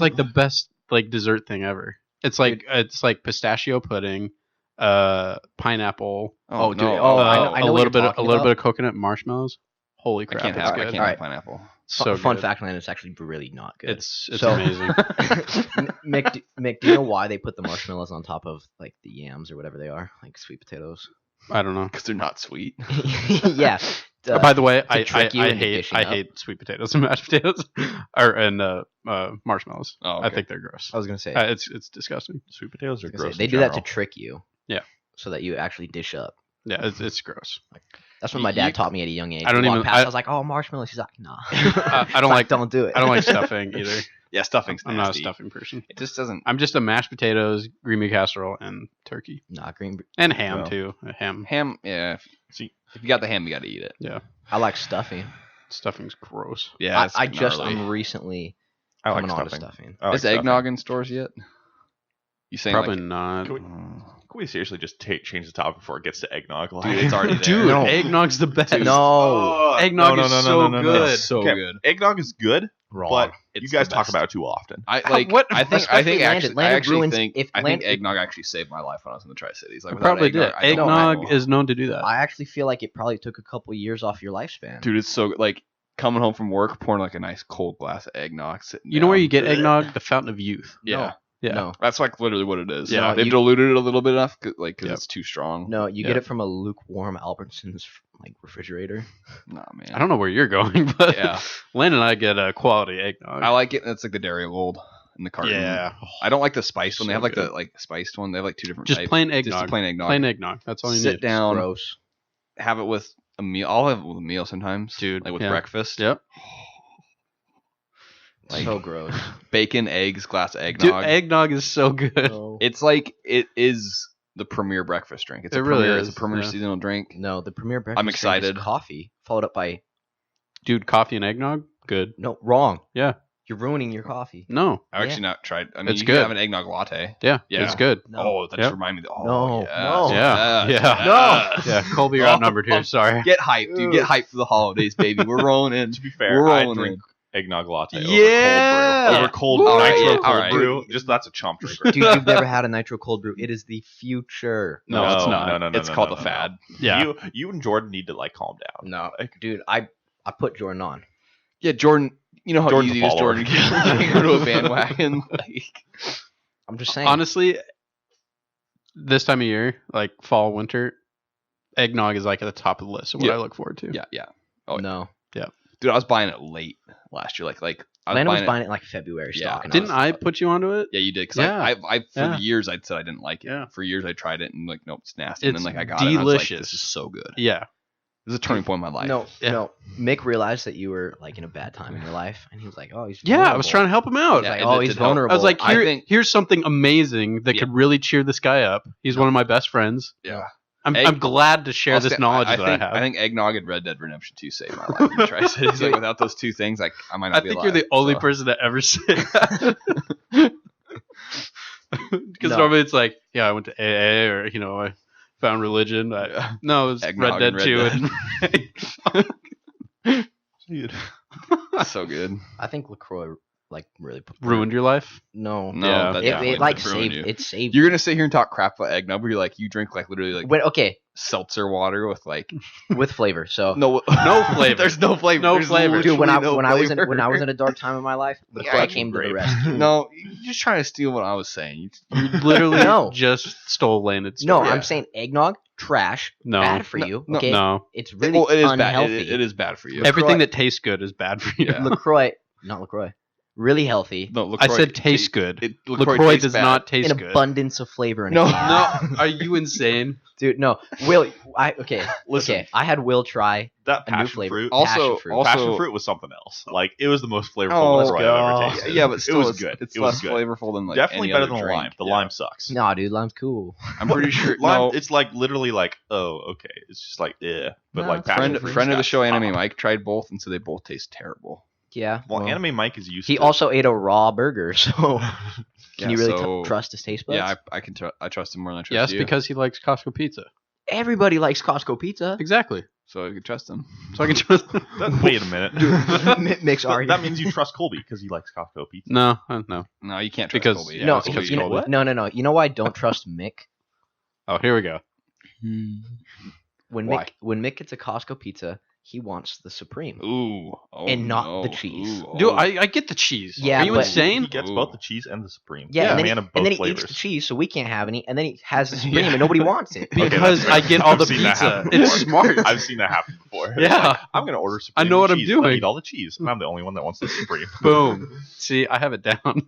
like the best like dessert thing ever. It's like pistachio pudding, pineapple, Oh, dude, no. I know a what little you're bit talking of about. coconut marshmallows. Holy I crap! can't it's have. good. I can't Alright. have pineapple. So Fun good. fact, Landon, it's actually really not good. It's So- amazing. Mick, do you know why they put the marshmallows on top of like the yams or whatever they are, like sweet potatoes? I don't know. Because they're not sweet. Yeah. By the way, to I trick you into hate dishing up. sweet potatoes and mashed potatoes, and marshmallows. Oh, I okay. think they're gross. I was gonna say, It's disgusting. Sweet potatoes are gross. they in do that to general. trick you. Yeah. So that you actually dish up. Yeah, it's gross. That's what my You- dad taught me at a young age. I don't He walked even- past, I- I was like, "Oh, marshmallows." He's like, "Nah." I don't like Don't do it. I don't like stuffing either. Yeah, stuffing's I'm not a nasty. stuffing person. It just doesn't. I'm just a mashed potatoes, green bean casserole, and turkey, Nah, green. and ham Well. too. Ham Ham, yeah. See, If you got the ham, you got to eat it. I like stuffing. stuffing's gross. Yeah, it's I just gnarly. I'm recently I like coming on to stuffing. stuffing. I like Is stuffing. eggnog in stores yet? You saying Probably like, not. Can we, can we seriously just change the topic before it gets to eggnog? Like, Dude, it's already there. Dude, No. eggnog's the best. No, Oh, Eggnog is so good. so Okay, good. Eggnog is good, wrong. but It's you guys the talk best. about it too often. I like. What? I think. Especially Landon. Landon I actually ruins- think. if I think Landon- eggnog actually saved my life when I was in the Tri Cities. Like It without probably did. eggnog, I don't Eggnog know. is known to do that. I actually feel like it probably took a couple years off your lifespan. Dude, it's so good. Like coming home from work, pouring like a nice cold glass of eggnog. Sitting You know where down. you get eggnog? The Fountain of Youth. Yeah, Yeah. No, that's like literally what it is. Yeah. they've you- diluted it a little bit enough, because Yep. it's too strong. no, you Yeah. get it from a lukewarm Albertsons like refrigerator. Nah, man. I don't know where you're going, but Yeah, Lynn and I get a quality eggnog. I like it. It's like the Dairy Gold in the carton. Yeah. I don't like the spiced one. They So have like good. the like spiced one. They have like two different Just types. plain Just eggnog. a plain eggnog. Plain eggnog. That's all you Sit need. down, Gross. have it with a meal. I'll have it with a meal sometimes, Dude, like with yeah. breakfast. Yep. Like So gross. bacon, eggs, glass of Dude, eggnog. eggnog is so good. No. It's like it is the premier breakfast drink. It's It a really premier. is, It's a premier yeah. seasonal drink. No, the premier breakfast I'm drink is excited. coffee, followed up by Dude, coffee and eggnog? Good. no, wrong. Yeah. You're ruining your coffee. No. I've actually not tried. I mean, It's you good. can have an eggnog latte. Yeah. Yeah. It's good. No. Oh, that Yep. just reminded me. Oh, No, yes, no. Yeah, yes, yeah. yes. Yeah, Colby, you're Oh, outnumbered here. Sorry. Get hyped, dude. Get hyped for the holidays, baby. We're rolling in. To be fair, We're I rolling drink eggnog latte Yeah. over cold All brew. Over right, nitro yeah, cold all right. brew. Just that's a chump drink. Right Dude, you've never had a nitro cold brew. It is the future. No, it's not. No, It's called the fad. Yeah. You and Jordan need to like calm down. No, dude, I put Jordan on. Yeah, Jordan. You know how Jordan's easy a it is, follower. Jordan. You can go to a bandwagon. Like, I'm just saying. Honestly, this time of year, like fall, winter, eggnog is like at the top of the list of what Yeah. I look forward to. yeah, yeah. Oh, no. Dude, I was buying it late last year. Like I was Landon was buying buying it in like February Yeah. stock. And Didn't was I like, put you onto it? Yeah, you did. Because Yeah. I for Yeah. years I'd said I didn't like it. Yeah. For years I tried it and like, nope, it's nasty. And It's then like I got it. And I was like, delicious. this is so good. Yeah. This is a turning point in my life. No, Yeah. no. Mick realized that you were like in a bad time in your life, and he was like, "Oh, he's Yeah, I was vulnerable." trying to help him out. He's like, it "Oh, did he's help. vulnerable." I was like, I Here, think- here's something amazing that Yeah. could really cheer this guy up. He's one of my best friends. Yeah. I'm Egg- glad to share I'll this say- knowledge I that think, I have. I think eggnog and Red Dead Redemption 2 saved my life in the Tri-Cities. Like without those two things, like I might not I be think alive. you're the only so. person that ever said that. Because No. normally it's like, yeah, I went to AA or, I found religion. No, it was Eggnog Red Dead and Red 2. Dude. So good. I think Lacroix like really Ruined your life? No, No, Yeah. that it, definitely it like did ruin saved. you. It saved. You're gonna sit here and talk crap about eggnog, but you're like you drink like literally like When, okay, seltzer water with like with flavor. So no flavor. There's no flavor. No There's flavor. dude, when I literally no flavor. when I was in a dark time in my life, Lacroix Actual came to the grape. rescue. No, you're just trying to steal what I was saying. You literally No. just stole Landon's No, story. I'm saying eggnog, trash, No. bad for you. no, Okay, No. it's really Well, it is unhealthy. bad. It is bad for you. LaCroix- Everything that tastes good is bad for you. Yeah. Lacroix, not Lacroix, really healthy. No, I LaCroix- said taste good. LaCroix LaCroix tastes does bad. not taste An good. abundance of flavor in No. a can. No, are you insane? Dude, no. Will, okay, Listen. okay. I had Will try That a new passion flavor. fruit. Also- passion fruit. also- Passion fruit was something else. Like it was the most flavorful Oh, LaCroix I've ever tasted. Yeah, but still, it was it's, good. It's It was less good. flavorful than like Definitely any better other than the drink. lime. The Yeah. lime sucks. No, dude, lime's cool. I'm pretty sure. Lime, no, it's like literally like, oh, okay. It's just like, yeah. But No, like it's passion friend fruit's friend of the got show, Anime top. Mike, tried both and so they both taste terrible. Yeah. Well, well, Anime Mike is used he to also ate a raw burger, so Can you really trust his taste buds? Yeah, I can. I trust him more than I trust Yes, you. because he likes Costco pizza. Everybody likes Costco pizza. Exactly. So I can trust him. So I can trust. Wait a minute. Mix argument. That means you trust Colby because he likes Costco pizza. No. No, you can't trust Because- Colby. yeah, no, it's because you know, Colby. no. You know why I don't trust Mick? Oh, here we go. When Why? Mick gets a Costco pizza, he wants the Supreme. Ooh. Oh, And not no. the cheese. Ooh, Dude, oh. I get the cheese. Yeah, Are you but- insane? He gets Ooh. both the cheese and the Supreme. Yeah, He's and a then, man of and both then he flavors. eats the cheese, so we can't have any. And then he has the Supreme, and nobody wants it. Okay, Because that's I fair. get all I've the seen that pizza. happen It's before. smart. I've seen that happen before. Yeah. It's like, I'm gonna order Supreme. I know what I'm cheese, and doing. Eat all the cheese, and I'm the only one that wants the Supreme. Boom. See, I have it down.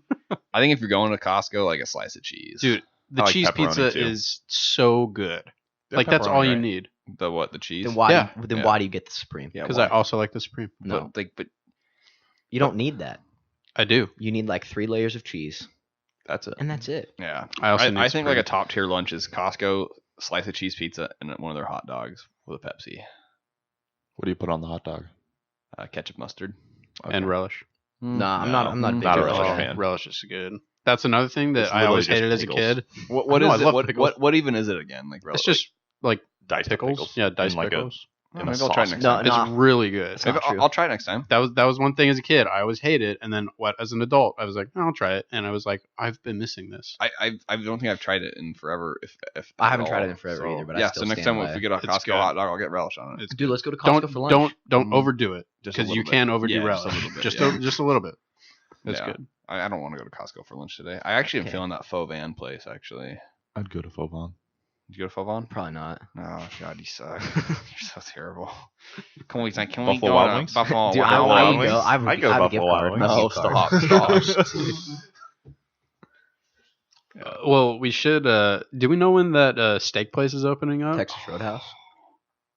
I think if you're going to Costco, like a slice of cheese. Dude, the I like cheese pepperoni, pizza too. is so good. Yeah, Like, that's pepperoni, all you right? need. The what? The cheese? Then why? Yeah. Then Yeah. why do you get the Supreme? Yeah, Because why? I also like the Supreme. No, But you don't need that. I do. You need like 3 layers of cheese, That's it. and that's it. yeah. I also need I think like Supreme. a top tier lunch is Costco slice of cheese pizza and one of their hot dogs with a Pepsi, What do you put on the hot dog? ketchup, mustard. And relish. Nah, I'm No. not. I'm not a big Not a relish relish fan. fan. Relish is good. That's another thing that It's I always literally hated as just a pickles. kid. What I know, is I it? love pickles. What even is it again? Like It's just like Diced up pickles. Yeah, In diced like a- pickles. Oh, in a maybe I'll try it sauce. next No, time. no. It's really good. It's Maybe not true. I'll try it next time. That was one thing as a kid. I always hated, and then as an adult, I was like, I'll try it, and I was like, I've been missing this. I don't think I've tried it in forever. If I at haven't tried all. it in forever So, either, but I yeah. still So next stand time by if we it. get a It's Costco good. hot dog, I'll get relish on it. It's Dude, let's go to Costco don't for lunch. don't Mm. overdo it Just a because you little bit. can overdo Yeah, relish. just a little bit, Just yeah. just a little bit. That's Yeah. good. I don't want to go to Costco for lunch today. I actually am Okay. feeling that faux van place. Actually, I'd go to Fauvan. did you go to faux van? Probably not. Oh God, you suck. You're so terrible. Can we Buffalo go Wild to Wings? Buffalo Dude, Wild I Wings? would go. I would I go I would Buffalo gift Wild card. Wings. No, No, gift stop. card. Well, we should. Do we know when that steak place is opening up? Texas Roadhouse.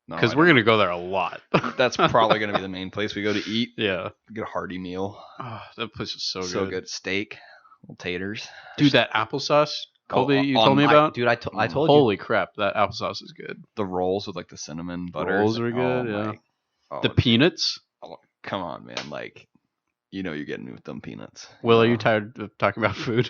No, Because I we're don't. gonna go there a lot. That's probably gonna be the main place we go to eat. Yeah. Get a hearty meal. Oh, that place is so, So good. good. Steak, little taters. Dude, that applesauce, Colby, Oh, you on told me my- about. Dude, I told you. Holy crap, that applesauce is good. The rolls with like the cinnamon butter. Rolls are good, yeah. Oh, The peanunuts. come on, man. Like, you know you're getting me with them peanuts. Will, are you tired of talking about food?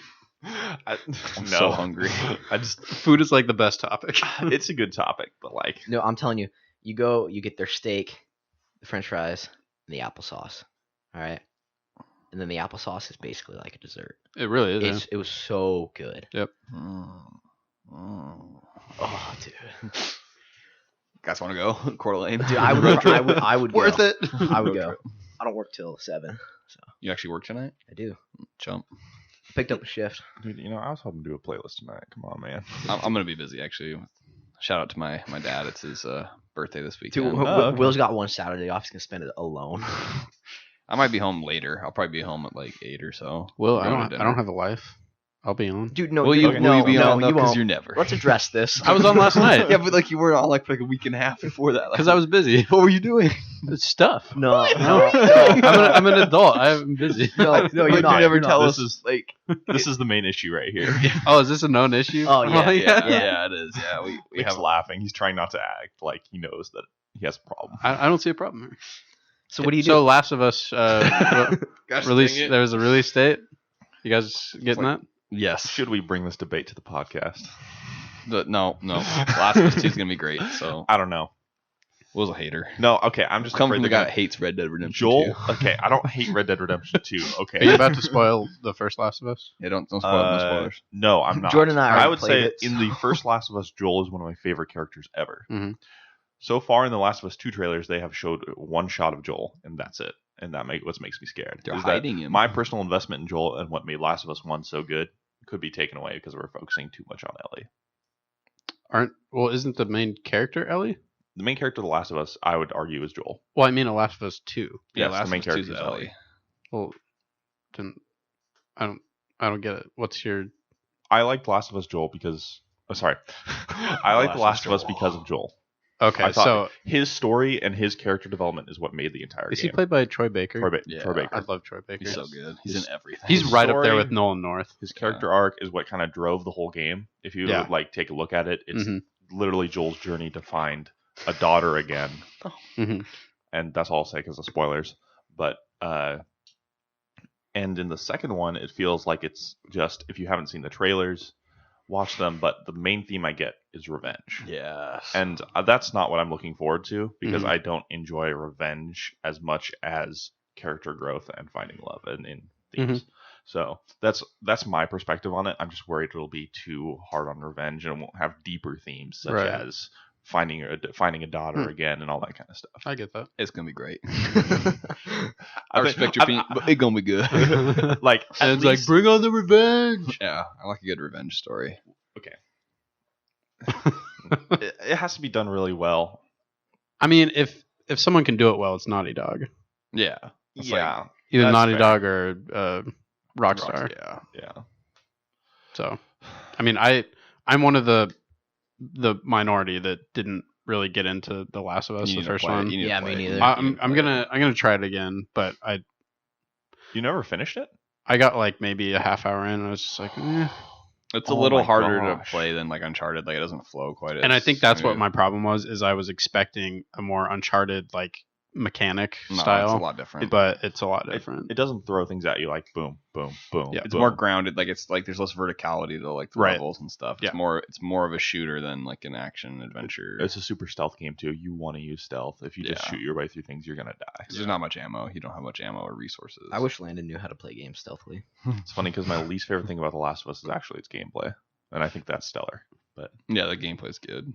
I'm so hungry. I just Food is like the best topic. it's a good topic, but like No, I'm telling you. You get their steak, the French fries, and the applesauce. All right, and then the applesauce is basically like a dessert. It really is. Yeah. It was so good. Mm. Oh, dude. Guys want to go? Coeur d'Alene? Dude, I would Worth go. it. I would Road go. trip. I don't work till 7. You actually work tonight? I do. Chump. Picked up a shift. dude, I was hoping to do a playlist tonight. Come on, man. I'm gonna be busy actually. Shout out to my dad. It's his birthday this Dude, weekend. okay. Will's got one Saturday off. He's gonna spend it alone. I might be home later. I'll probably be home at like 8 or so. Will, We're I going don't. to I dinner. don't have a life. I'll be on. Dude, no, Will you, you, no, will you be no, on though? you Because won't. you're never. Let's address this. I was on last night. Yeah, but like you were on like for like a week and a half before that. Because I was busy. What were you doing? It's stuff. No, No, no, I'm an adult. I'm busy. no, you're You not. never You're tell not. us. This is- like This is the main issue right here. Oh, is this a known issue? Oh, yeah. yeah, it is. Yeah, we He's have laughing. He's trying not to act like he knows that he has a problem. I don't see a problem here. So what do you do? So Last of Us Gosh, release. dang it. There was a release date. You guys getting like- that? Yes. Should we bring this debate to the podcast? No. Last of Us 2 is gonna be great. So I don't know. Will's a hater. No, okay. I'm just Come afraid from the they're guy that gonna- hates Red Dead Redemption Joel. 2. Okay, I don't hate Red Dead Redemption 2. Are you Okay. about to spoil the first Last of Us? Yeah, don't spoil it. No spoilers. No, I'm not. Jordan and I I already would played say it, in the first Last of Us, Joel is one of my favorite characters ever. Mhm. So far in the Last of Us 2 trailers, they have showed one shot of Joel, and that's it. And that what makes me scared. They're is that hiding him. My personal investment in Joel and what made Last of Us 1 so good could be taken away because we're focusing too much on Ellie. Isn't the main character Ellie? The main character of The Last of Us, I would argue, is Joel. Well, I mean, a Last of Us 2. Yeah, Yes, Last the main of Us 2 character is is Ellie. Well, then I don't get it. What's your? I liked Last of Us Joel because... Oh, sorry. I liked The Last of Us because of Joel. Okay, I thought so his story and his character development is what made the entire is game. he played by Troy Baker? Yeah. Troy Baker. I love Troy Baker. He's so good. He's His- in everything. He's His right up there story- with Nolan North. His character arc is what kind of drove the whole game. If you Yeah. like take a look at it, it's Mhm. literally Joel's journey to find a daughter again, Mhm. and that's all I'll say because of spoilers. But And in the second one, it feels like it's just, if you haven't seen the trailers, watch them. But the main theme I get is revenge. Yes. And that's not what I'm looking forward to, because Mhm. I don't enjoy revenge as much as character growth and finding love in themes. So that's my perspective on it. I'm just worried it'll be too hard on revenge and it won't have deeper themes such Right. as finding a daughter again and all that kind of stuff. I get that. It's gonna be great. I I respect your opinion, but it's gonna be good. Like, And it's like, bring on the revenge. Yeah, I like a good revenge story. it has to be done really well. I mean, if someone can do it well, it's Naughty Dog. Yeah. It's Yeah, Either That's Naughty fair. Dog or Rockstar. Yeah. yeah. So, I mean, I'm one of the minority that didn't really get into The Last of Us, You the need to first play it. one. You need to Yeah, play me it. neither. I'm gonna try it again, but You never finished it? I got like maybe a half hour in, and I was just like, It's a Oh little my harder gosh. to play than like Uncharted. Like it doesn't flow quite as and I think that's what smooth. my problem was. Is I was expecting a more Uncharted like mechanic No, it's a style, lot different. but it's a lot different. It doesn't throw things at you like boom, boom, boom. Yeah. It's boom. more grounded. Like it's like there's less verticality to like the Right. levels and stuff. Yeah. It's more of a shooter than like an action adventure. It's a super stealth game too. You want to use stealth. If you just Yeah. shoot your way through things, you're gonna die. 'Cause there's not much ammo. You don't have much ammo or resources. I wish Landon knew how to play games stealthily. It's funny because my least favorite thing about The Last of Us is actually its gameplay, and I think that's stellar. But Yeah, the gameplay's good.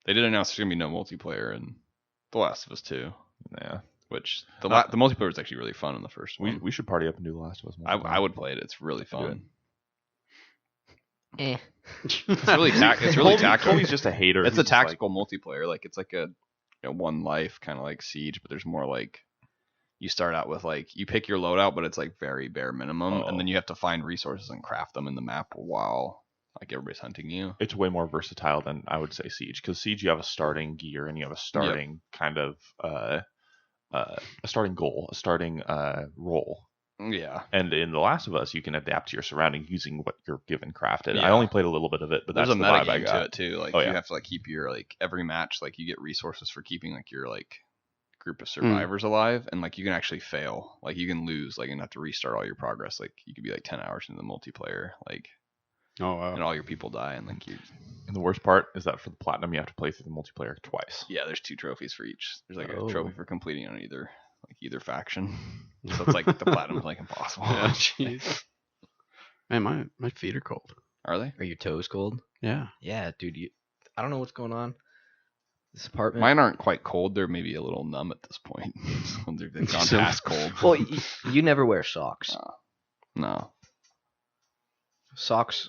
They did announce there's gonna be no multiplayer in The Last of Us 2, yeah, which the multiplayer is actually really fun in the first one. we should party up and do The Last of Us. I would play it. It's really fun. Eh. It's really it's really tactical. Colby's just a hater. It's He's a just like, tactical multiplayer. Like it's like a one life kind of like Siege, but there's more like you start out with like you pick your loadout, but it's like very bare minimum, and then you have to find resources and craft them in the map while like everybody's hunting you. it's way more versatile than I would say Siege, because Siege you have a starting gear and you have a starting kind of a starting goal, a starting role. Yeah, And in The Last of Us, you can adapt to your surrounding using what you're given crafted. Yeah. I only played a little bit of it, but there's that's a the meta vibe I game to got. it too. Like Oh, you yeah. have to like keep your like every match like you get resources for keeping like your like group of survivors alive, and like you can actually fail, like you can lose, like and have to restart all your progress. Like you could be like 10 hours into the multiplayer, like Oh wow. and all your people die, and like you And the worst part is that for the platinum, you have to play through the multiplayer twice. yeah, there's 2 trophies for each. There's like Oh. a trophy for completing on either faction. So it's like the platinum's like impossible. Yeah, jeez. Man, my feet are cold. Are they? Are your toes cold? Yeah. Yeah, dude. I don't know what's going on. This apartment. Mine aren't quite cold. They're maybe a little numb at this point. They've gone So- past cold. Well, you never wear socks. No, Socks.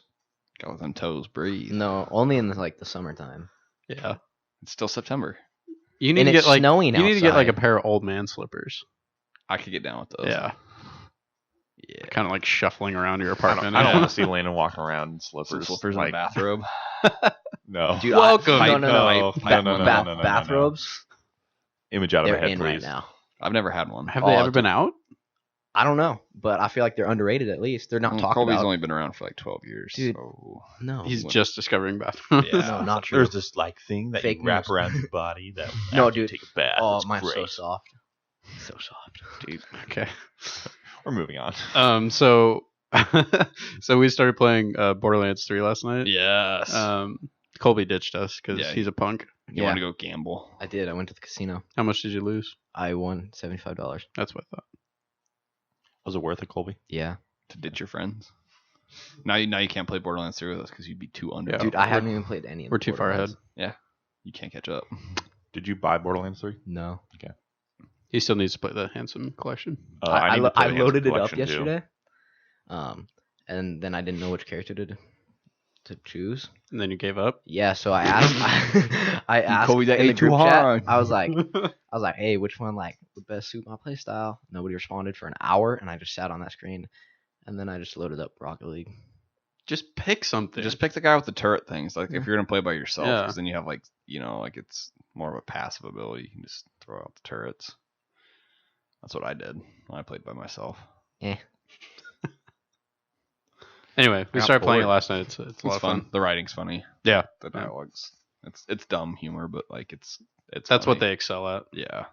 got them toes. Breathe. No, only in like the summertime. Yeah. It's still September. You need And to it's get like snowing you need to get like a outside. pair of old man slippers. I could get down with those. Yeah. Yeah. Kind of like shuffling around your I apartment. don't Yeah. want to see Landon walking around in Some slippers. slippers like, and a bathrobe. No. Dude, Welcome. No, no, no. No, Pipe- no, no, Ba- no, no, no. bathrobes. Image out of They're my head, in please. right now. I've never had one. Have they Oh, ever been out? I don't know, but I feel like they're underrated. At least they're not talked Colby's about. only been around for like 12 years. Dude. So. No, He's when- just discovering bathrooms. Yeah. no, not true. There's this like thing that Fake you wrap news. around your body that No, after you dude. take a bath. Oh, it's mine's so great. soft. So soft. Dude. Okay. We're moving on. So we started playing Borderlands 3 last night. Yes. Colby ditched us because Yeah. he's a punk. You want to go gamble? I did. I went to the casino. How much did you lose? I won $75. That's what I thought. Was it worth it, Colby? Yeah, To ditch your friends? Now you can't play Borderlands 3 with us because you'd be too under. Yeah. dude, I haven't even played any. Of We're the too far ahead. Borderlands. You can't catch up. Did you buy Borderlands 3? No, He still needs to play the Handsome Collection. I need to play the loaded it Handsome up Collection, too. yesterday. And then I didn't know which character to choose. And then you gave up. Yeah, so I asked. I asked Colby, that in the ain't too group chat. hard. I was like, hey, which one like would best suit my playstyle? Nobody responded for an hour, and I just sat on that screen, and then I just loaded up Rocket League. Just pick something. Just pick the guy with the turret things. Like if you're gonna play by yourself, Yeah. because then you have like like it's more of a passive ability. You can just throw out the turrets. That's what I did when I played by myself. Anyway, we Got started playing it bored. last night. It's a lot It's of fun. fun. The writing's funny. Yeah. The Yeah. dialogues. It's dumb humor, but like it's That's what funny. they excel at. Yeah.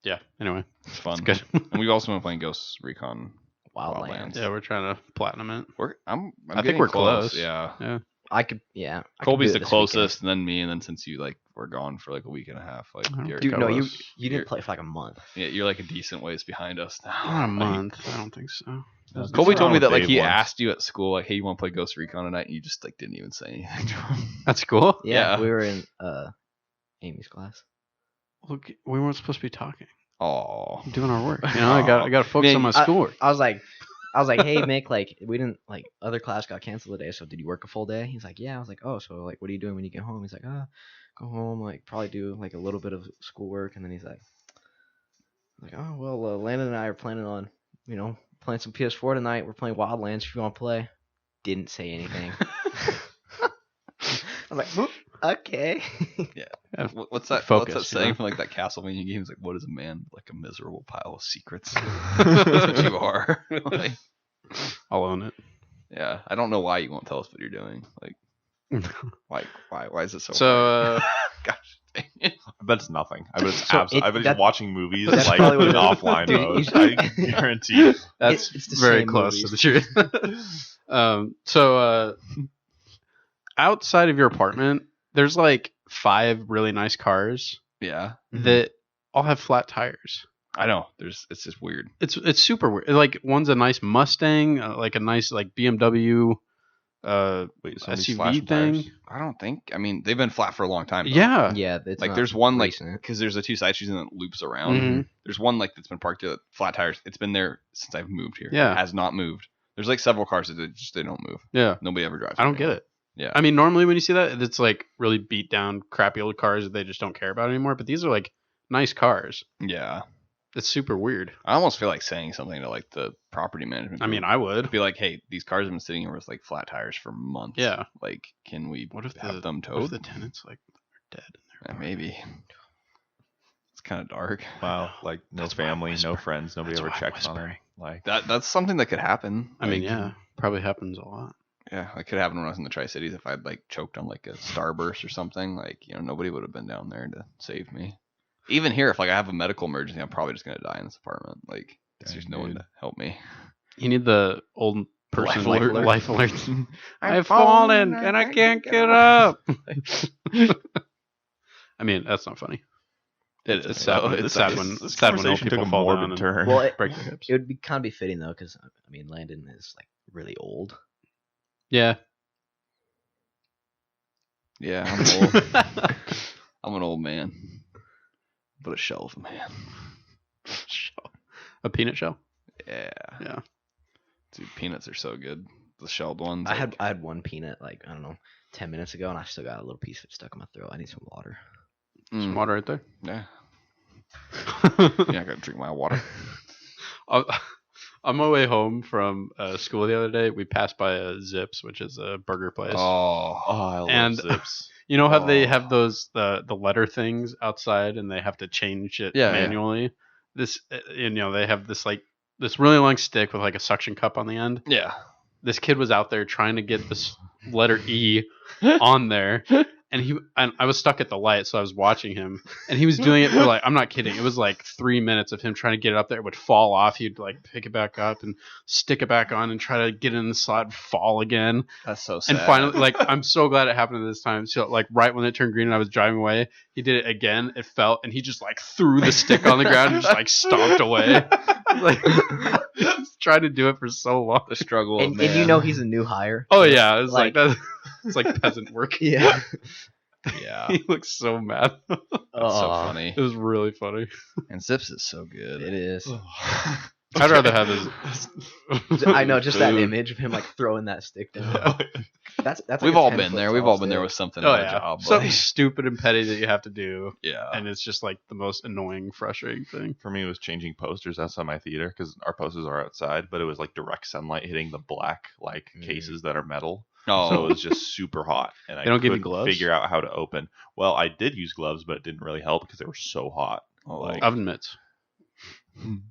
Yeah. Anyway, It's fun. it's good. And we've also been playing Ghost Recon Wildlands. Yeah, we're trying to platinum it. I'm I think getting we're close. Yeah. Yeah. I could, yeah. I could Colby's do it the this weekend. closest, and then me, and then since you like were gone for like a week and a half, like I don't you're, think Dude, I no, you was. you You're- didn't play for like a month. yeah, you're like a decent ways behind us now. Not a Like, month. I don't think so. Colby told me that like Dave he once. asked you at school like, "Hey, you want to play Ghost Recon tonight?" And you just like didn't even say anything to him. That's cool. Yeah, Yeah. we were in Amy's class. Look, we weren't supposed to be talking. Oh, Doing our work. You know, I got to focus Man, on my schoolwork. I was like, hey Mick, like we didn't like other class got canceled today, so did you work a full day? He's like, yeah. I was like, oh, so like what are you doing when you get home? He's like, go home, like probably do like a little bit of schoolwork, and then he's like, oh well, Landon and I are planning on, playing some PS4 tonight. We're playing Wildlands if you want to play. Didn't say anything. I'm like, okay. Yeah. what's that? Focus, what's that you saying know? from like that Castlevania game? It's like, what is a man? Like a miserable pile of secrets. That's what you are. Like, I'll own it. yeah, I don't know why you won't tell us what you're doing. Like, why is it so? So, hard? Gosh, dang it. I bet it's nothing. I bet it's So I bet that- he's watching movies that's like probably what in it is. offline Dude, mode. you I guarantee. that's It's the very same close movies. to the truth. So, outside of your apartment, there's like 5 really nice cars Yeah, that all have flat tires. I know. It's just weird. It's super weird. Like one's a nice Mustang, like a nice like BMW Wait, somebody's SUV slashing thing. tires? I don't think. I mean, they've been flat for a long time. Though. Yeah. Yeah, it's Like not there's one like recent. because there's the 2 side streets and it loops around. Mhm. There's one like that's been parked at flat tires. It's been there since I've moved here. Yeah. It has not moved. There's like several cars that they don't move. Yeah. Nobody ever drives. I don't them. get it. Yeah. I mean, normally when you see that, it's like really beat down, crappy old cars that they just don't care about anymore. But these are like nice cars. Yeah. It's super weird. I almost feel like saying something to like the property management. I mean, group. I would. be like, hey, these cars have been sitting here with like flat tires for months. Yeah. Like, can we What if have them What if towed? the tenants like are dead? Yeah, maybe. It's kind of dark. Wow, like no That's why I'm family, no whispering. friends, nobody That's ever why I'm checks on him. whispering. Like That's something that could happen. I mean, Like, yeah, probably happens a lot. Yeah, it could happen when I was in the Tri-Cities. If I'd like choked on like a Starburst or something, like nobody would have been down there to save me. Even here, if like I have a medical emergency, I'm probably just gonna die in this apartment. Like, Dang, there's no one dude. to help me. You need the old person Life alert. life alert. I've fallen and I can't get up. I mean, that's not funny. It's sad. It's sad when this sad when old conversation people took a fall down morbid and turn. Well, break their hips. it would be kind of be fitting though, because I mean, Landon is like really old. Yeah. Yeah, I'm old. I'm an old man, but a shell of a man. A peanut shell. Yeah. Yeah. Dude, peanuts are so good. The shelled ones. I had one peanut like I don't know 10 minutes ago, and I still got a little piece of it stuck in my throat. I need some water. Some water right there. Yeah. Yeah, I gotta drink my water. On my way home from school the other day, we passed by a Zips, which is a burger place. Oh. I love And- Zips. You know how they Oh. have those the letter things outside, and they have to change it Yeah, yeah. manually. This, they have this like this really long stick with like a suction cup on the end. Yeah. This kid was out there trying to get this letter E on there, and I was stuck at the light, so I was watching him, and he was doing it for like, I'm not kidding, it was like 3 minutes of him trying to get it up there. It would fall off. He'd like pick it back up and stick it back on and try to get it in the slot and fall again. That's so sad. And finally, like, I'm so glad it happened this time. So like right when it turned green and I was driving away, he did it again. It fell, and he just like threw the stick on the ground and just like stomped away. Like, he's trying to do it for so long. the struggle. And you know he's a new hire. Oh yeah, it was like Like- that. It's like peasant work. Yeah. Yeah. He looks so mad. That's so funny. It was really funny. And Zips is so good. It is. I'd rather have his. I know, just that Food. image of him like throwing that stick down. That's like We've a all 10 been foot there. We've tall all been there stick. with something Oh in our yeah, job. something Like, stupid and petty that you have to do, yeah. and it's just like the most annoying, frustrating thing. For me, it was changing posters outside my theater because our posters are outside, but it was like direct sunlight hitting the black like cases that are metal. Oh. So it was just super hot, and I They don't give you couldn't gloves? figure out how to open. Well, I did use gloves, but it didn't really help because they were so hot. Like, Oven mitts.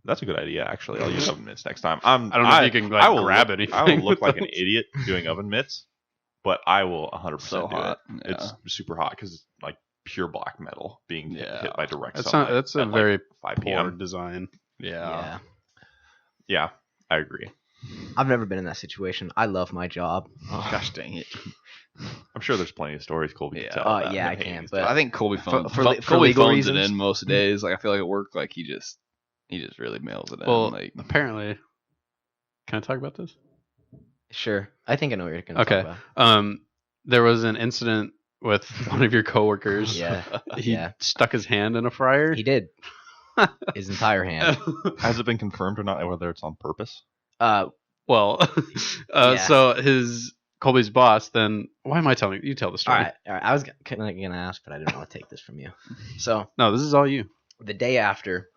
that's a good idea. Actually, I'll use oven mitts next time. I don't know if you can like I will grab look, anything. I will look with like an those. idiot doing oven mitts, but I will 100% So do hot. it. It's super hot because like pure black metal being hit by direct That's sunlight. that's a at, very 5 poor p.m. design. Yeah. Yeah, I agree. I've never been in that situation. I love my job. Gosh dang it. I'm sure there's plenty of stories Colby Yeah. can tell. about Yeah, I his can, job. but I think Colby phones, for Colby legal phones it reasons. in most days. Like I feel like at work, like he just really mails it in. Well, Like apparently, can I talk about this? Sure. I think I know what you're going to Okay. talk about. There was an incident with one of your coworkers. Yeah. He Yeah. stuck his hand in a fryer. He did. His entire hand. Has it been confirmed or not whether it's on purpose? Well, Yeah. so Colby's boss. Then why am I telling you? Tell the All story. right. I was going to ask, but I didn't want to take this from you. So No, this is all you. the day after,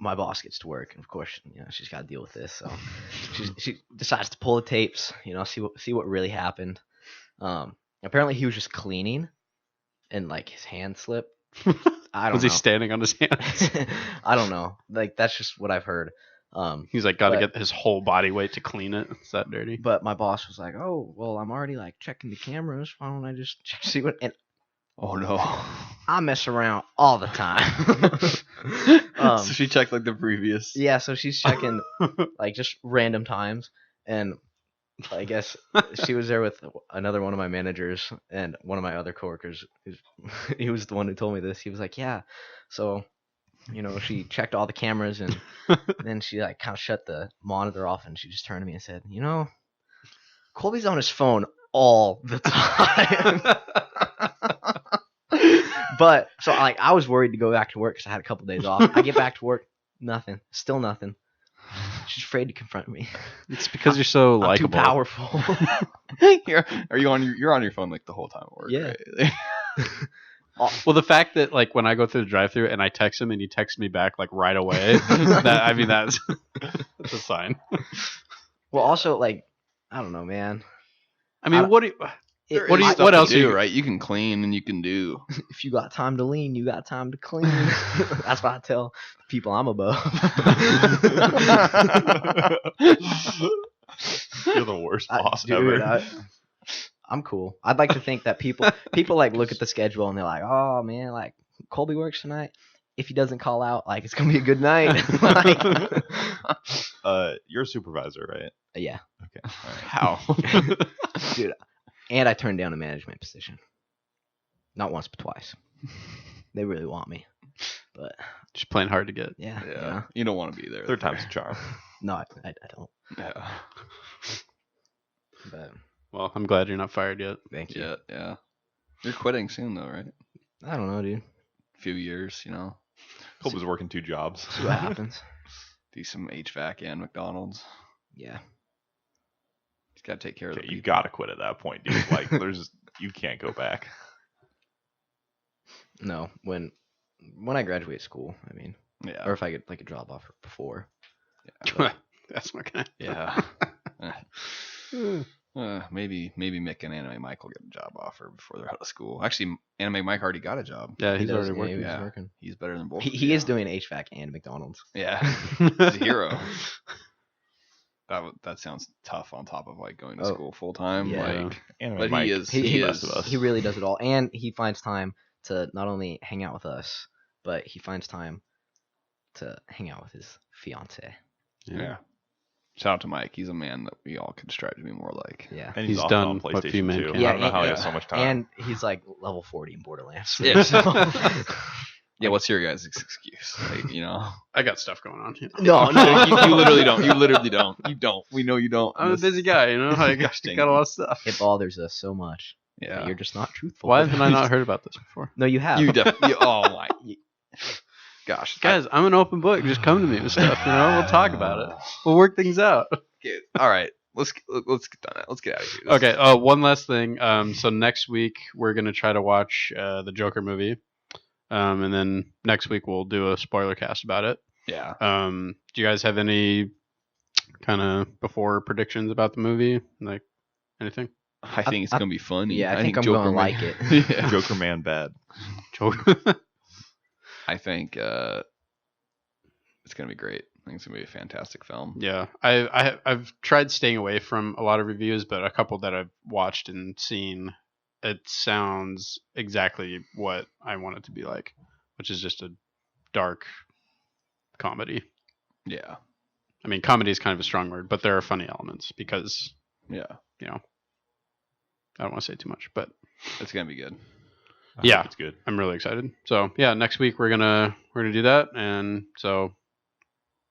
my boss gets to work, and of course, she's got to deal with this. So she decides to pull the tapes, see what really happened. Apparently he was just cleaning, and like his hand slipped. I don't Was know. he standing on his hands? I don't know. Like that's just what I've heard. He's like got to But- get his whole body weight to clean it. It's that dirty. But my boss was like, "Oh, well, I'm already like checking the cameras. Why don't I just see what?" And oh no. I mess around all the time. So she checked like the previous. Yeah, so she's checking like just random times, and I guess she was there with another one of my managers and one of my other coworkers. He was the one who told me this. He was like, "Yeah, so she checked all the cameras, and then she like kind of shut the monitor off, and she just turned to me and said, Colby's on his phone all the time." But so like I was worried to go back to work because I had a couple days off. I get back to work, nothing, still nothing. She's afraid to confront me. It's because you're so I'm too likable. powerful. You're on your phone like the whole time at work. Yeah. Right? Well, the fact that like when I go through the drive-through and I text him and he texts me back like right away, that's a sign. Well, also like I don't know, man. I mean, what do you? There What is do you- stuff what to else are do, you- right? You can clean and you can do. If you got time to lean, you got time to clean. That's what I tell the people I'm above. You're the worst boss ever. I'm cool. I'd like to think that people like look at the schedule and they're like, "Oh man, like Colby works tonight. If he doesn't call out, like it's gonna be a good night." Like, You're a supervisor, right? yeah, Okay. All right. How? dude. And I turned down a management position. Not once, but twice. They really want me, but Just playing hard to get. yeah. Yeah. You don't want to be there. Third time's a charm. No, I don't. Yeah. But Well, I'm glad you're not fired yet. thank you. Yeah. Yeah. You're quitting soon though, right? I don't know, dude. A few years, Colby's working 2 jobs. See what happens. Do some HVAC and McDonald's. Yeah. He's got to take care of the Okay, people. you gotta quit at that point, dude. Like, you can't go back. No, when I graduate school, I mean, Yeah. or if I get like a job offer before. That's not gonna. Yeah. Maybe Mick and Anime Mike will get a job offer before they're out of school. Actually, Anime Mike already got a job. Yeah, he's He does, already working. he's Yeah. working. He's better than both. He is doing HVAC and McDonald's. Yeah. He's a hero. That sounds tough on top of like going to Oh, school full time. yeah. Like, Anime but Mike he is. he He the is. best of us. He really does it all, and he finds time to not only hang out with us, but he finds time to hang out with his fiance. Yeah. Shout out to Mike. He's a man that we all could strive to be more like. Yeah. And He's also done on what few PlayStation men 2. can. I don't know how he Yeah. has so much time. And he's like level 40 in Borderlands. Yeah. So- Yeah. What's your guys' excuse? Like, I got stuff going on. no, you literally don't. You literally don't. You don't. We know you don't. I'm a busy guy, I Gosh dang got a it. lot of stuff. It bothers us so much. that Yeah. You're just not truthful. Why haven't I not heard about this before? No, you have. You definitely. Oh my. Gosh, Guys, I'm an open book. Just come to me with stuff, We'll talk about it. We'll work things out. Okay, all right. Let's get done. Let's get out of here. Okay, one last thing. So next week we're gonna try to watch the Joker movie, and then next week we'll do a spoiler cast about it. Yeah. Do you guys have any kind of before predictions about the movie? Like anything? I think it's gonna be funny. Yeah, I think I'm Joker gonna Man- like it. Yeah. Joker Man bad. Joker. I think it's gonna be great. I think it's gonna be a fantastic film. Yeah, I've tried staying away from a lot of reviews, but a couple that I've watched and seen it sounds exactly what I want it to be like, which is just a dark comedy. Yeah. I mean, comedy is kind of a strong word, but there are funny elements because, Yeah. I don't want to say too much, but It's gonna be good. I Yeah. hope it's good. I'm really excited. So yeah, next week we're gonna do that, and so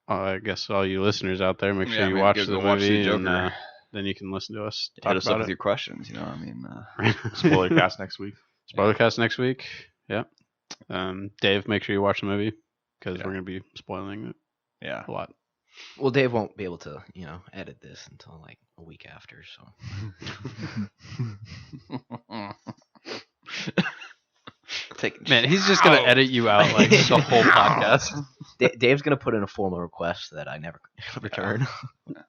I guess all you listeners out there, make sure Yeah, you man, watch go the watch the movie, and Joker. then you can listen to us Hit talk us up about with it. your questions. I mean, Spoiler cast next week. Spoiler cast next week. Yep. Dave, make sure you watch the movie because Yeah. we're gonna be spoiling it yeah. a lot. Well, Dave won't be able to, edit this until like a week after. So Man, he's just gonna edit you out like the whole podcast. Dave's gonna put in a formal request that I never return.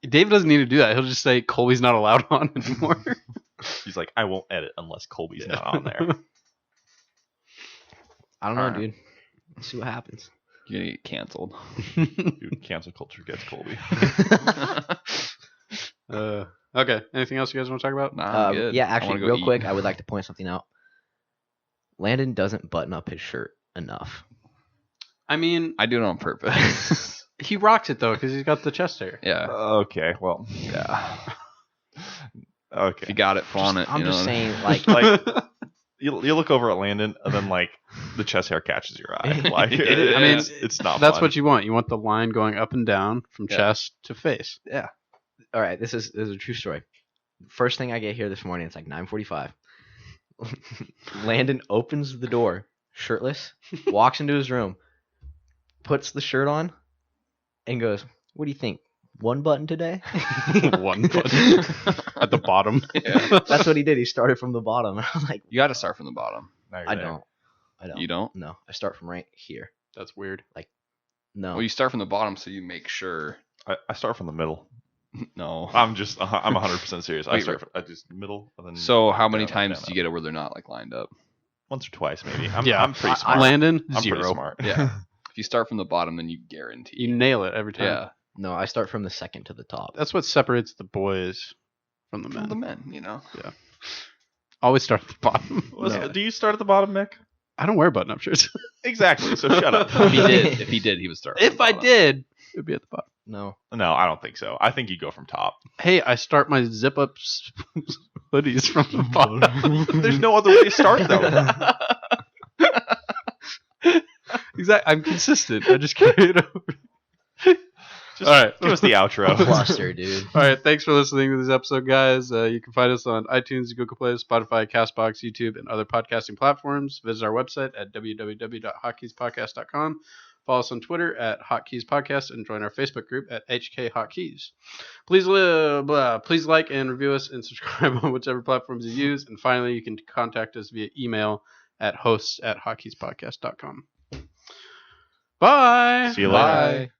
Dave doesn't need to do that. He'll just say Colby's not allowed on anymore. He's like, I won't edit unless Colby's not on there. I don't know, Alright. dude. Let's see what happens. You're gonna get canceled. Dude, cancel culture gets Colby. Okay. Anything else you guys want to talk about? Nah, I'm good. Yeah, I wanna actually, go real eat. quick, I would like to point something out. Landon doesn't button up his shirt enough. I mean, I do it on purpose. he rocks it though because he's got the chest hair. yeah. Okay, well, Yeah. okay. If you got it, flaunt it. I'm you just know? saying, like, Like, you look over at Landon, and then like the chest hair catches your eye. Like, I mean, it's not. That's fun. what you want. You want the line going up and down from Yeah. chest to face. all right, this is a true story. First thing I get here this morning, it's like 9:45. Landon opens the door, shirtless, walks into his room, puts the shirt on, and goes, "What do you think? One button today?" One button at the bottom. Yeah. That's what he did. He started from the bottom. I was like, You got to start from the bottom. Now you're I there. don't. You don't? No, I start from right here. That's weird. No. Well, you start from the bottom so you make sure. I start from the middle. No. I'm 100% serious. I Wait, start from I just middle and then. So how many down, times down, do you get it where they're not like lined up? Once or twice, maybe. Yeah. I'm pretty smart. Landon, I'm zero. pretty smart. Yeah. If you start from the bottom, then you guarantee. You nail it every time. yeah. No, I start from the second to the top. That's what separates the boys from the men. From the men. Always start at the bottom. No. Do you start at the bottom, Mick? I don't wear button-up shirts. Exactly. So shut up. If he did, he would start. from If the I bottom. did, it would be at the bottom. No. No, I don't think so. I think you go from top. Hey, I start my zip-up hoodies from the bottom. There's no other way to start though. Exactly. I'm consistent. I just carry it over. Just All right. give us the outro. Cluster, dude. All right. Thanks for listening to this episode, guys. You can find us on iTunes, Google Play, Spotify, CastBox, YouTube, and other podcasting platforms. Visit our website at www.hotkeyspodcast.com. Follow us on Twitter at Hotkeys Podcast and join our Facebook group at HK Hotkeys. Please like and review us and subscribe on whichever platforms you use. And finally, you can contact us via email at hosts@hotkeyspodcast.com. Bye. See you later. Bye.